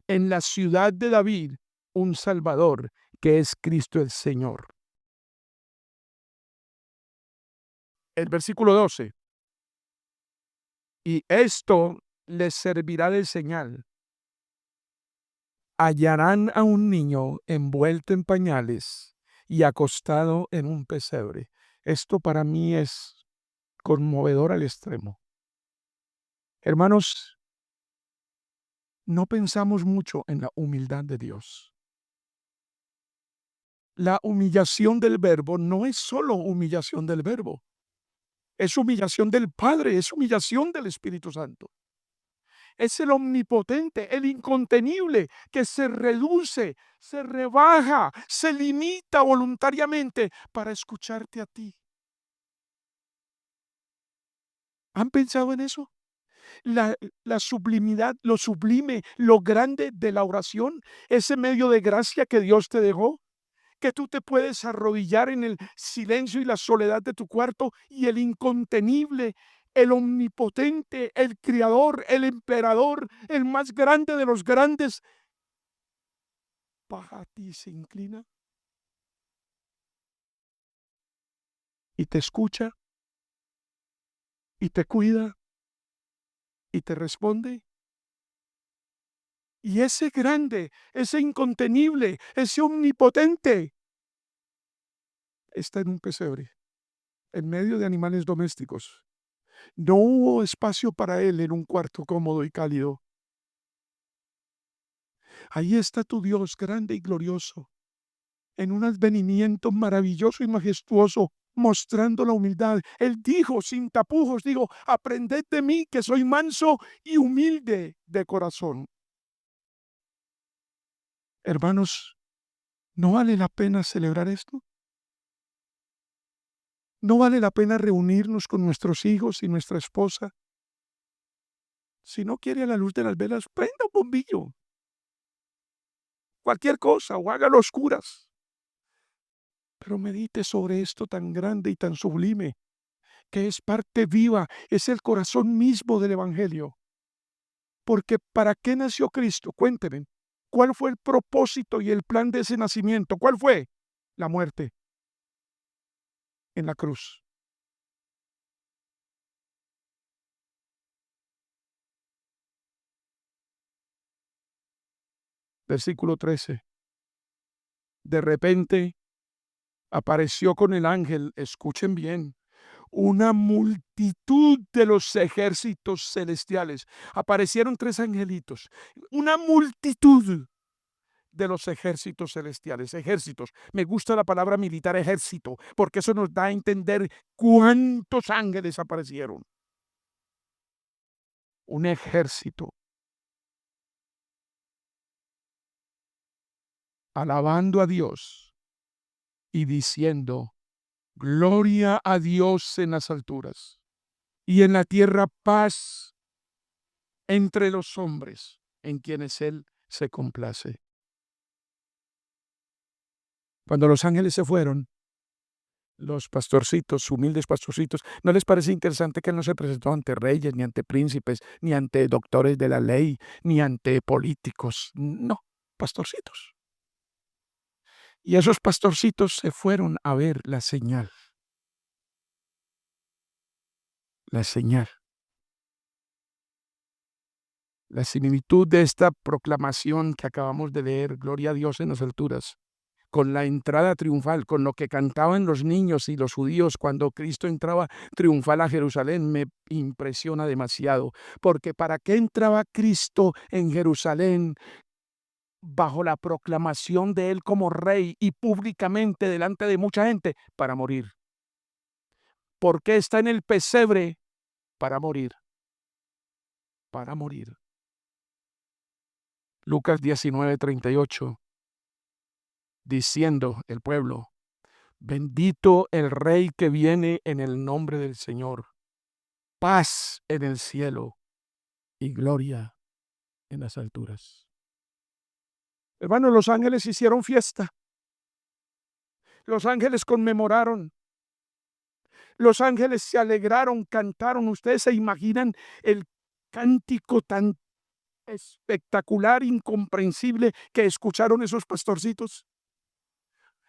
en la ciudad de David un Salvador, que es Cristo el Señor. El versículo 12. Y esto les servirá de señal. Hallarán a un niño envuelto en pañales y acostado en un pesebre. Esto para mí es conmovedor al extremo. Hermanos, no pensamos mucho en la humildad de Dios. La humillación del Verbo no es solo humillación del Verbo, es humillación del Padre, es humillación del Espíritu Santo. Es el omnipotente, el incontenible, que se reduce, se rebaja, se limita voluntariamente para escucharte a ti. ¿Han pensado en eso? La sublimidad, lo sublime, lo grande de la oración, ese medio de gracia que Dios te dejó, que tú te puedes arrodillar en el silencio y la soledad de tu cuarto y el incontenible el omnipotente, el creador, el emperador, el más grande de los grandes, baja a ti, se inclina y te escucha y te cuida y te responde. Y ese grande, ese incontenible, ese omnipotente está en un pesebre, en medio de animales domésticos. No hubo espacio para él en un cuarto cómodo y cálido. Ahí está tu Dios grande y glorioso, en un advenimiento maravilloso y majestuoso, mostrando la humildad. Él dijo sin tapujos, dijo, aprended de mí que soy manso y humilde de corazón. Hermanos, ¿no vale la pena celebrar esto? ¿No vale la pena reunirnos con nuestros hijos y nuestra esposa? Si no quiere a la luz de las velas, prenda un bombillo, cualquier cosa, o hágalo a oscuras. Pero medite sobre esto tan grande y tan sublime, que es parte viva, es el corazón mismo del Evangelio. Porque ¿para qué nació Cristo? Cuéntenme. ¿Cuál fue el propósito y el plan de ese nacimiento? ¿Cuál fue? La muerte en la cruz. Versículo 13. De repente apareció con el ángel, escuchen bien, una multitud de los ejércitos celestiales. Aparecieron tres angelitos, una multitud de los ejércitos celestiales. Ejércitos. Me gusta la palabra militar, ejército, porque eso nos da a entender cuántos ángeles aparecieron. Un ejército. Alabando a Dios y diciendo, gloria a Dios en las alturas y en la tierra paz entre los hombres en quienes Él se complace. Cuando los ángeles se fueron, los pastorcitos, humildes pastorcitos, ¿no les parece interesante que Él no se presentó ante reyes, ni ante príncipes, ni ante doctores de la ley, ni ante políticos? No, pastorcitos. Y esos pastorcitos se fueron a ver la señal. La señal. La similitud de esta proclamación que acabamos de leer, gloria a Dios en las alturas, con la entrada triunfal, con lo que cantaban los niños y los judíos cuando Cristo entraba triunfal a Jerusalén, me impresiona demasiado. Porque ¿para qué entraba Cristo en Jerusalén bajo la proclamación de Él como rey y públicamente delante de mucha gente? Para morir. ¿Por qué está en el pesebre? Para morir. Para morir. Lucas 19:38, diciendo el pueblo, bendito el Rey que viene en el nombre del Señor, paz en el cielo y gloria en las alturas. Hermanos, los ángeles hicieron fiesta, los ángeles conmemoraron, los ángeles se alegraron, cantaron. Ustedes se imaginan el cántico tan espectacular, incomprensible que escucharon esos pastorcitos.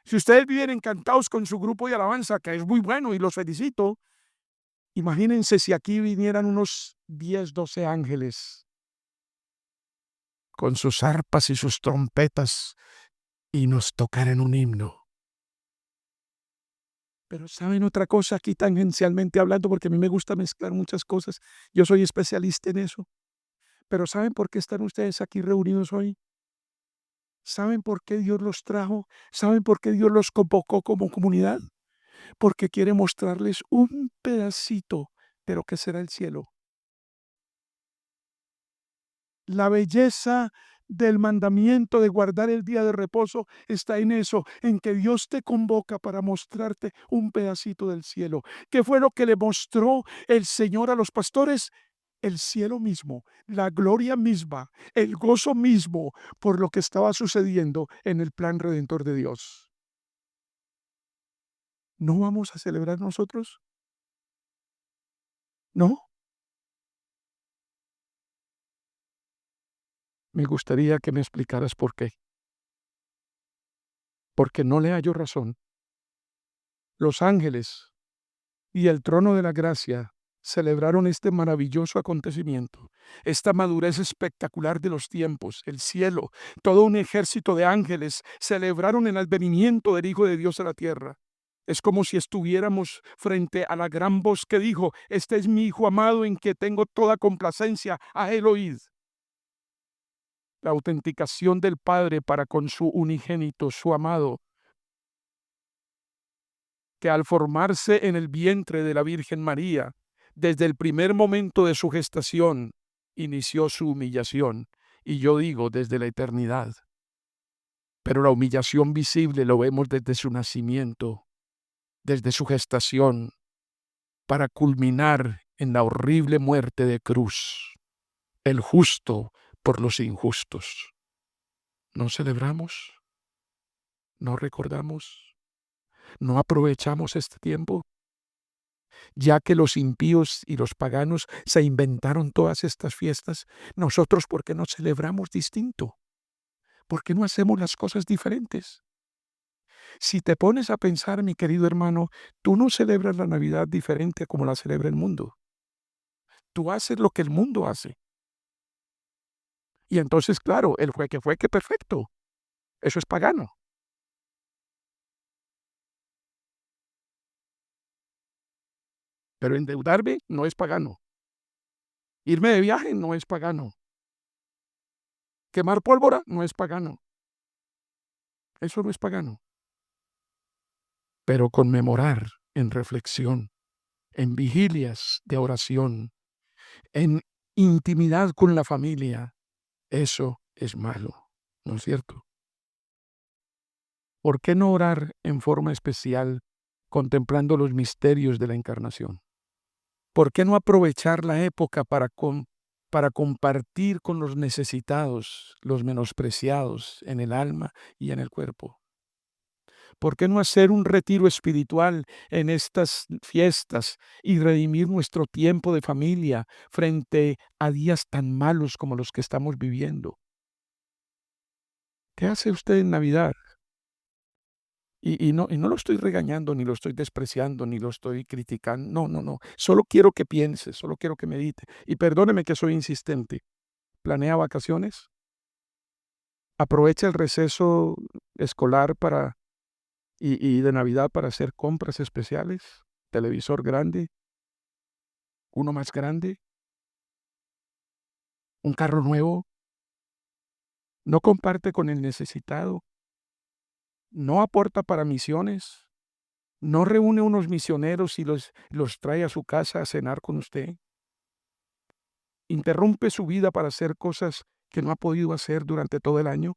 Si ustedes viven encantados con su grupo de alabanza, que es muy bueno y los felicito, imagínense si aquí vinieran unos 10, 12 ángeles con sus arpas y sus trompetas y nos tocaran un himno. Pero ¿saben otra cosa aquí tangencialmente hablando? Porque a mí me gusta mezclar muchas cosas. Yo soy especialista en eso. Pero ¿saben por qué están ustedes aquí reunidos hoy? ¿Saben por qué Dios los trajo? ¿Saben por qué Dios los convocó como comunidad? Porque quiere mostrarles un pedacito de lo que será el cielo. La belleza del mandamiento de guardar el día de reposo está en eso, en que Dios te convoca para mostrarte un pedacito del cielo. ¿Qué fue lo que le mostró el Señor a los pastores? El cielo mismo, la gloria misma, el gozo mismo por lo que estaba sucediendo en el plan redentor de Dios. ¿No vamos a celebrar nosotros? No, me gustaría que me explicaras por qué. Porque no le hallo razón. Los ángeles y el trono de la gracia celebraron este maravilloso acontecimiento, esta madurez espectacular de los tiempos, el cielo, todo un ejército de ángeles celebraron el advenimiento del Hijo de Dios a la tierra. Es como si estuviéramos frente a la gran voz que dijo, este es mi Hijo amado en que tengo toda complacencia, a él oíd. La autenticación del Padre para con su unigénito, su amado, que al formarse en el vientre de la Virgen María, desde el primer momento de su gestación, inició su humillación, y yo digo desde la eternidad. Pero la humillación visible lo vemos desde su nacimiento, desde su gestación, para culminar en la horrible muerte de cruz, el justo por los injustos. ¿No celebramos? ¿No recordamos? ¿No aprovechamos este tiempo? Ya que los impíos y los paganos se inventaron todas estas fiestas, nosotros, ¿por qué no celebramos distinto? ¿Por qué no hacemos las cosas diferentes? Si te pones a pensar, mi querido hermano, tú no celebras la Navidad diferente como la celebra el mundo. Tú haces lo que el mundo hace. Y entonces, claro, el fue que perfecto. Eso es pagano. Pero endeudarme no es pagano. Irme de viaje no es pagano. Quemar pólvora no es pagano. Eso no es pagano. Pero conmemorar en reflexión, en vigilias de oración, en intimidad con la familia, eso es malo, ¿no es cierto? ¿Por qué no orar en forma especial contemplando los misterios de la encarnación? ¿Por qué no aprovechar la época para compartir con los necesitados, los menospreciados en el alma y en el cuerpo? ¿Por qué no hacer un retiro espiritual en estas fiestas y redimir nuestro tiempo de familia frente a días tan malos como los que estamos viviendo? ¿Qué hace usted en Navidad? Y no lo estoy regañando, ni lo estoy despreciando, ni lo estoy criticando. No, no, no. Solo quiero que piense, solo quiero que medite. Y perdóneme que soy insistente. ¿Planea vacaciones? ¿Aprovecha el receso escolar y de Navidad para hacer compras especiales? ¿Televisor grande? ¿Uno más grande? ¿Un carro nuevo? ¿No comparte con el necesitado? ¿No aporta para misiones? ¿No reúne unos misioneros y los trae a su casa a cenar con usted? ¿Interrumpe su vida para hacer cosas que no ha podido hacer durante todo el año?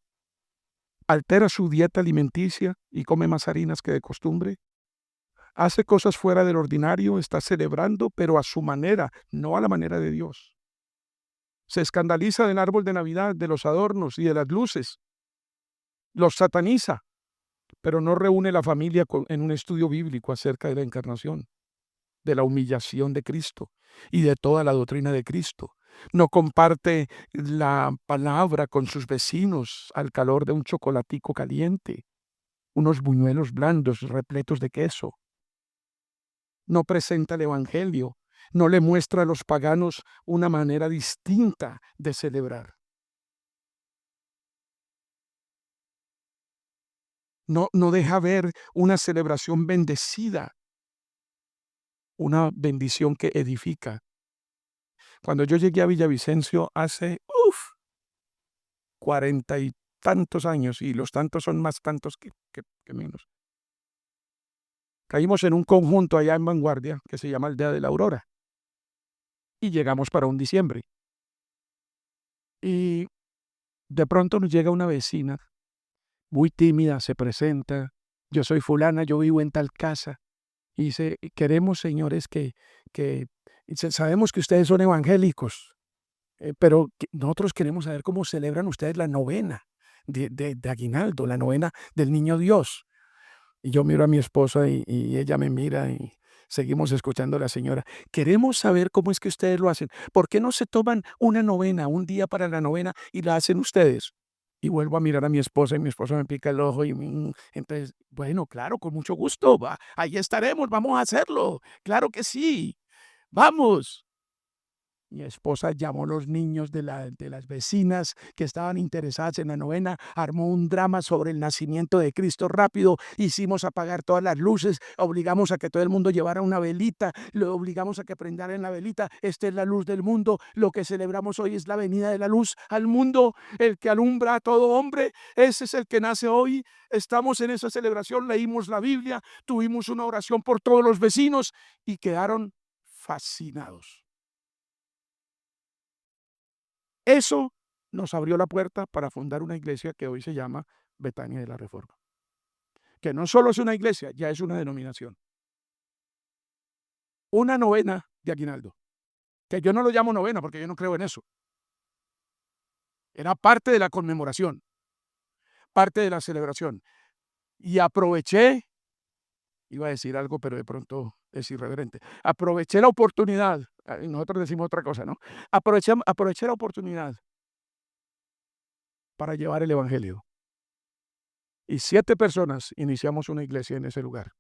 ¿Altera su dieta alimenticia y come más harinas que de costumbre? ¿Hace cosas fuera del ordinario? ¿Está celebrando, pero a su manera, no a la manera de Dios? ¿Se escandaliza del árbol de Navidad, de los adornos y de las luces? ¿Los sataniza, pero no reúne la familia en un estudio bíblico acerca de la encarnación, de la humillación de Cristo y de toda la doctrina de Cristo? No comparte la palabra con sus vecinos al calor de un chocolatico caliente, unos buñuelos blandos repletos de queso. No presenta el Evangelio, no le muestra a los paganos una manera distinta de celebrar. No deja ver una celebración bendecida, una bendición que edifica. Cuando yo llegué a Villavicencio hace, 40 y tantos años, y los tantos son más tantos que menos, caímos en un conjunto allá en Vanguardia que se llama Aldea de la Aurora, y llegamos para un diciembre. Y de pronto nos llega una vecina, muy tímida, se presenta: yo soy fulana, yo vivo en tal casa. Y dice: queremos, señores, que dice, sabemos que ustedes son evangélicos, pero nosotros queremos saber cómo celebran ustedes la novena de Aguinaldo, la novena del Niño Dios. Y yo miro a mi esposa y ella me mira y Seguimos escuchando a la señora. Queremos saber cómo es que ustedes lo hacen. ¿Por qué no se toman una novena, un día para la novena y la hacen ustedes? Y vuelvo a mirar a mi esposa y mi esposa me pica el ojo y entonces, bueno, claro, con mucho gusto, ahí estaremos, vamos a hacerlo. Claro que sí, vamos. Mi esposa llamó a los niños de las vecinas que estaban interesadas en la novena, armó un drama sobre el nacimiento de Cristo rápido, hicimos apagar todas las luces, obligamos a que todo el mundo llevara una velita, lo obligamos a que prendaran la velita. Esta es la luz del mundo, lo que celebramos hoy es la venida de la luz al mundo, el que alumbra a todo hombre, ese es el que nace hoy. Estamos en esa celebración, leímos la Biblia, tuvimos una oración por todos los vecinos y quedaron fascinados. Eso nos abrió la puerta para fundar una iglesia que hoy se llama Betania de la Reforma, que no solo es una iglesia, ya es una denominación. Una novena de aguinaldo, que yo no lo llamo novena porque yo no creo en eso. Era parte de la conmemoración, parte de la celebración. Y aproveché, iba a decir algo, pero de pronto es irreverente. Aproveché la oportunidad, nosotros decimos otra cosa, ¿no? Aproveché la oportunidad para llevar el evangelio. Y 7 personas iniciamos una iglesia en ese lugar,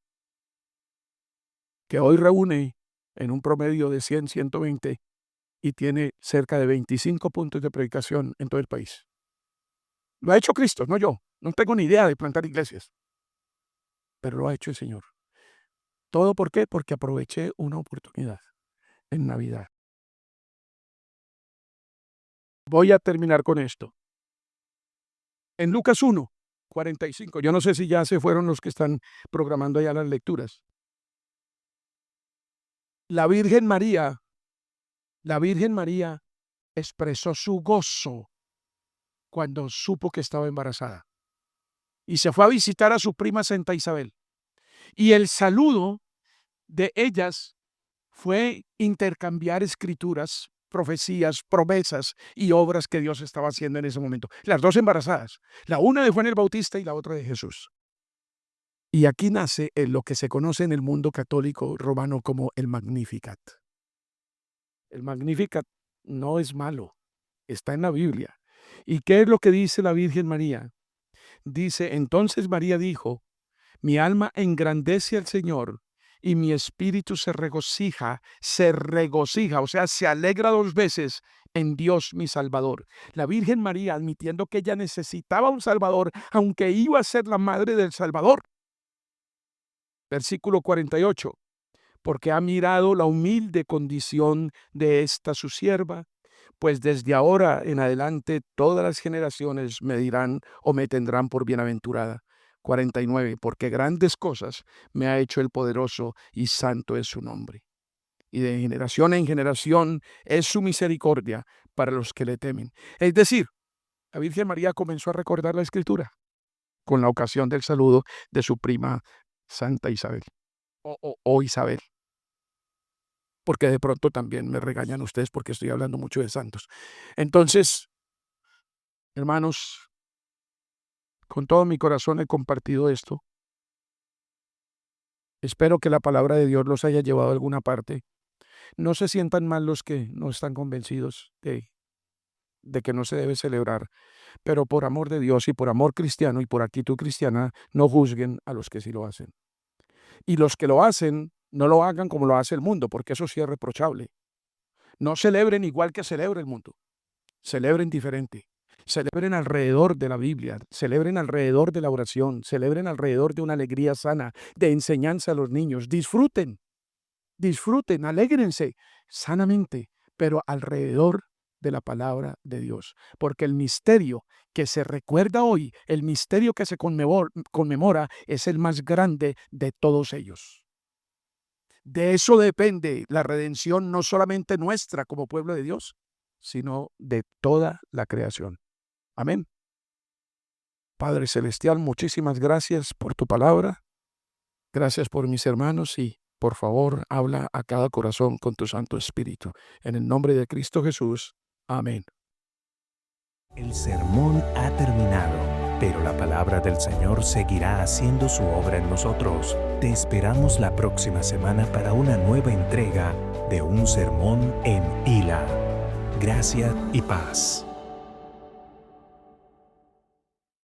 que hoy reúne en un promedio de 100, 120 y tiene cerca de 25 puntos de predicación en todo el país. Lo ha hecho Cristo, no yo. No tengo ni idea de plantar iglesias, pero lo ha hecho el Señor. ¿Todo por qué? Porque aproveché una oportunidad en Navidad. Voy a terminar con esto. En Lucas 1, 45, yo no sé si ya se fueron los que están programando allá las lecturas. La Virgen María expresó su gozo cuando supo que estaba embarazada y se fue a visitar a su prima Santa Isabel. Y el saludo de ellas fue intercambiar escrituras, profecías, promesas y obras que Dios estaba haciendo en ese momento. Las dos embarazadas, la una de Juan el Bautista y la otra de Jesús. Y aquí nace lo que se conoce en el mundo católico romano como el Magnificat. El Magnificat no es malo, está en la Biblia. ¿Y qué es lo que dice la Virgen María? Dice, entonces María dijo, mi alma engrandece al Señor y mi espíritu se regocija, o sea, se alegra 2 veces en Dios mi Salvador. La Virgen María admitiendo que ella necesitaba un Salvador, aunque iba a ser la madre del Salvador. Versículo 48, porque ha mirado la humilde condición de esta su sierva, pues desde ahora en adelante todas las generaciones me dirán o me tendrán por bienaventurada. 49, porque grandes cosas me ha hecho el poderoso y santo es su nombre. Y de generación en generación es su misericordia para los que le temen. Es decir, la Virgen María comenzó a recordar la Escritura con la ocasión del saludo de su prima Santa Isabel o Isabel. Porque de pronto también me regañan ustedes porque estoy hablando mucho de santos. Entonces, hermanos, con todo mi corazón he compartido esto. Espero que la palabra de Dios los haya llevado a alguna parte. No se sientan mal los que no están convencidos de que no se debe celebrar, pero por amor de Dios y por amor cristiano y por actitud cristiana, no juzguen a los que sí lo hacen. Y los que lo hacen, no lo hagan como lo hace el mundo, porque eso sí es reprochable. No celebren igual que celebra el mundo. Celebren diferente. Celebren alrededor de la Biblia, celebren alrededor de la oración, celebren alrededor de una alegría sana, de enseñanza a los niños. Disfruten, alégrense sanamente, pero alrededor de la palabra de Dios. Porque el misterio que se recuerda hoy, el misterio que se conmemora, es el más grande de todos ellos. De eso depende la redención no solamente nuestra como pueblo de Dios, sino de toda la creación. Amén. Padre Celestial, muchísimas gracias por tu palabra. Gracias por mis hermanos y por favor habla a cada corazón con tu Santo Espíritu. En el nombre de Cristo Jesús. Amén. El sermón ha terminado. pero la palabra del Señor seguirá haciendo su obra en nosotros. Te esperamos la próxima semana para una nueva entrega de un sermón en Hila. Gracia y paz.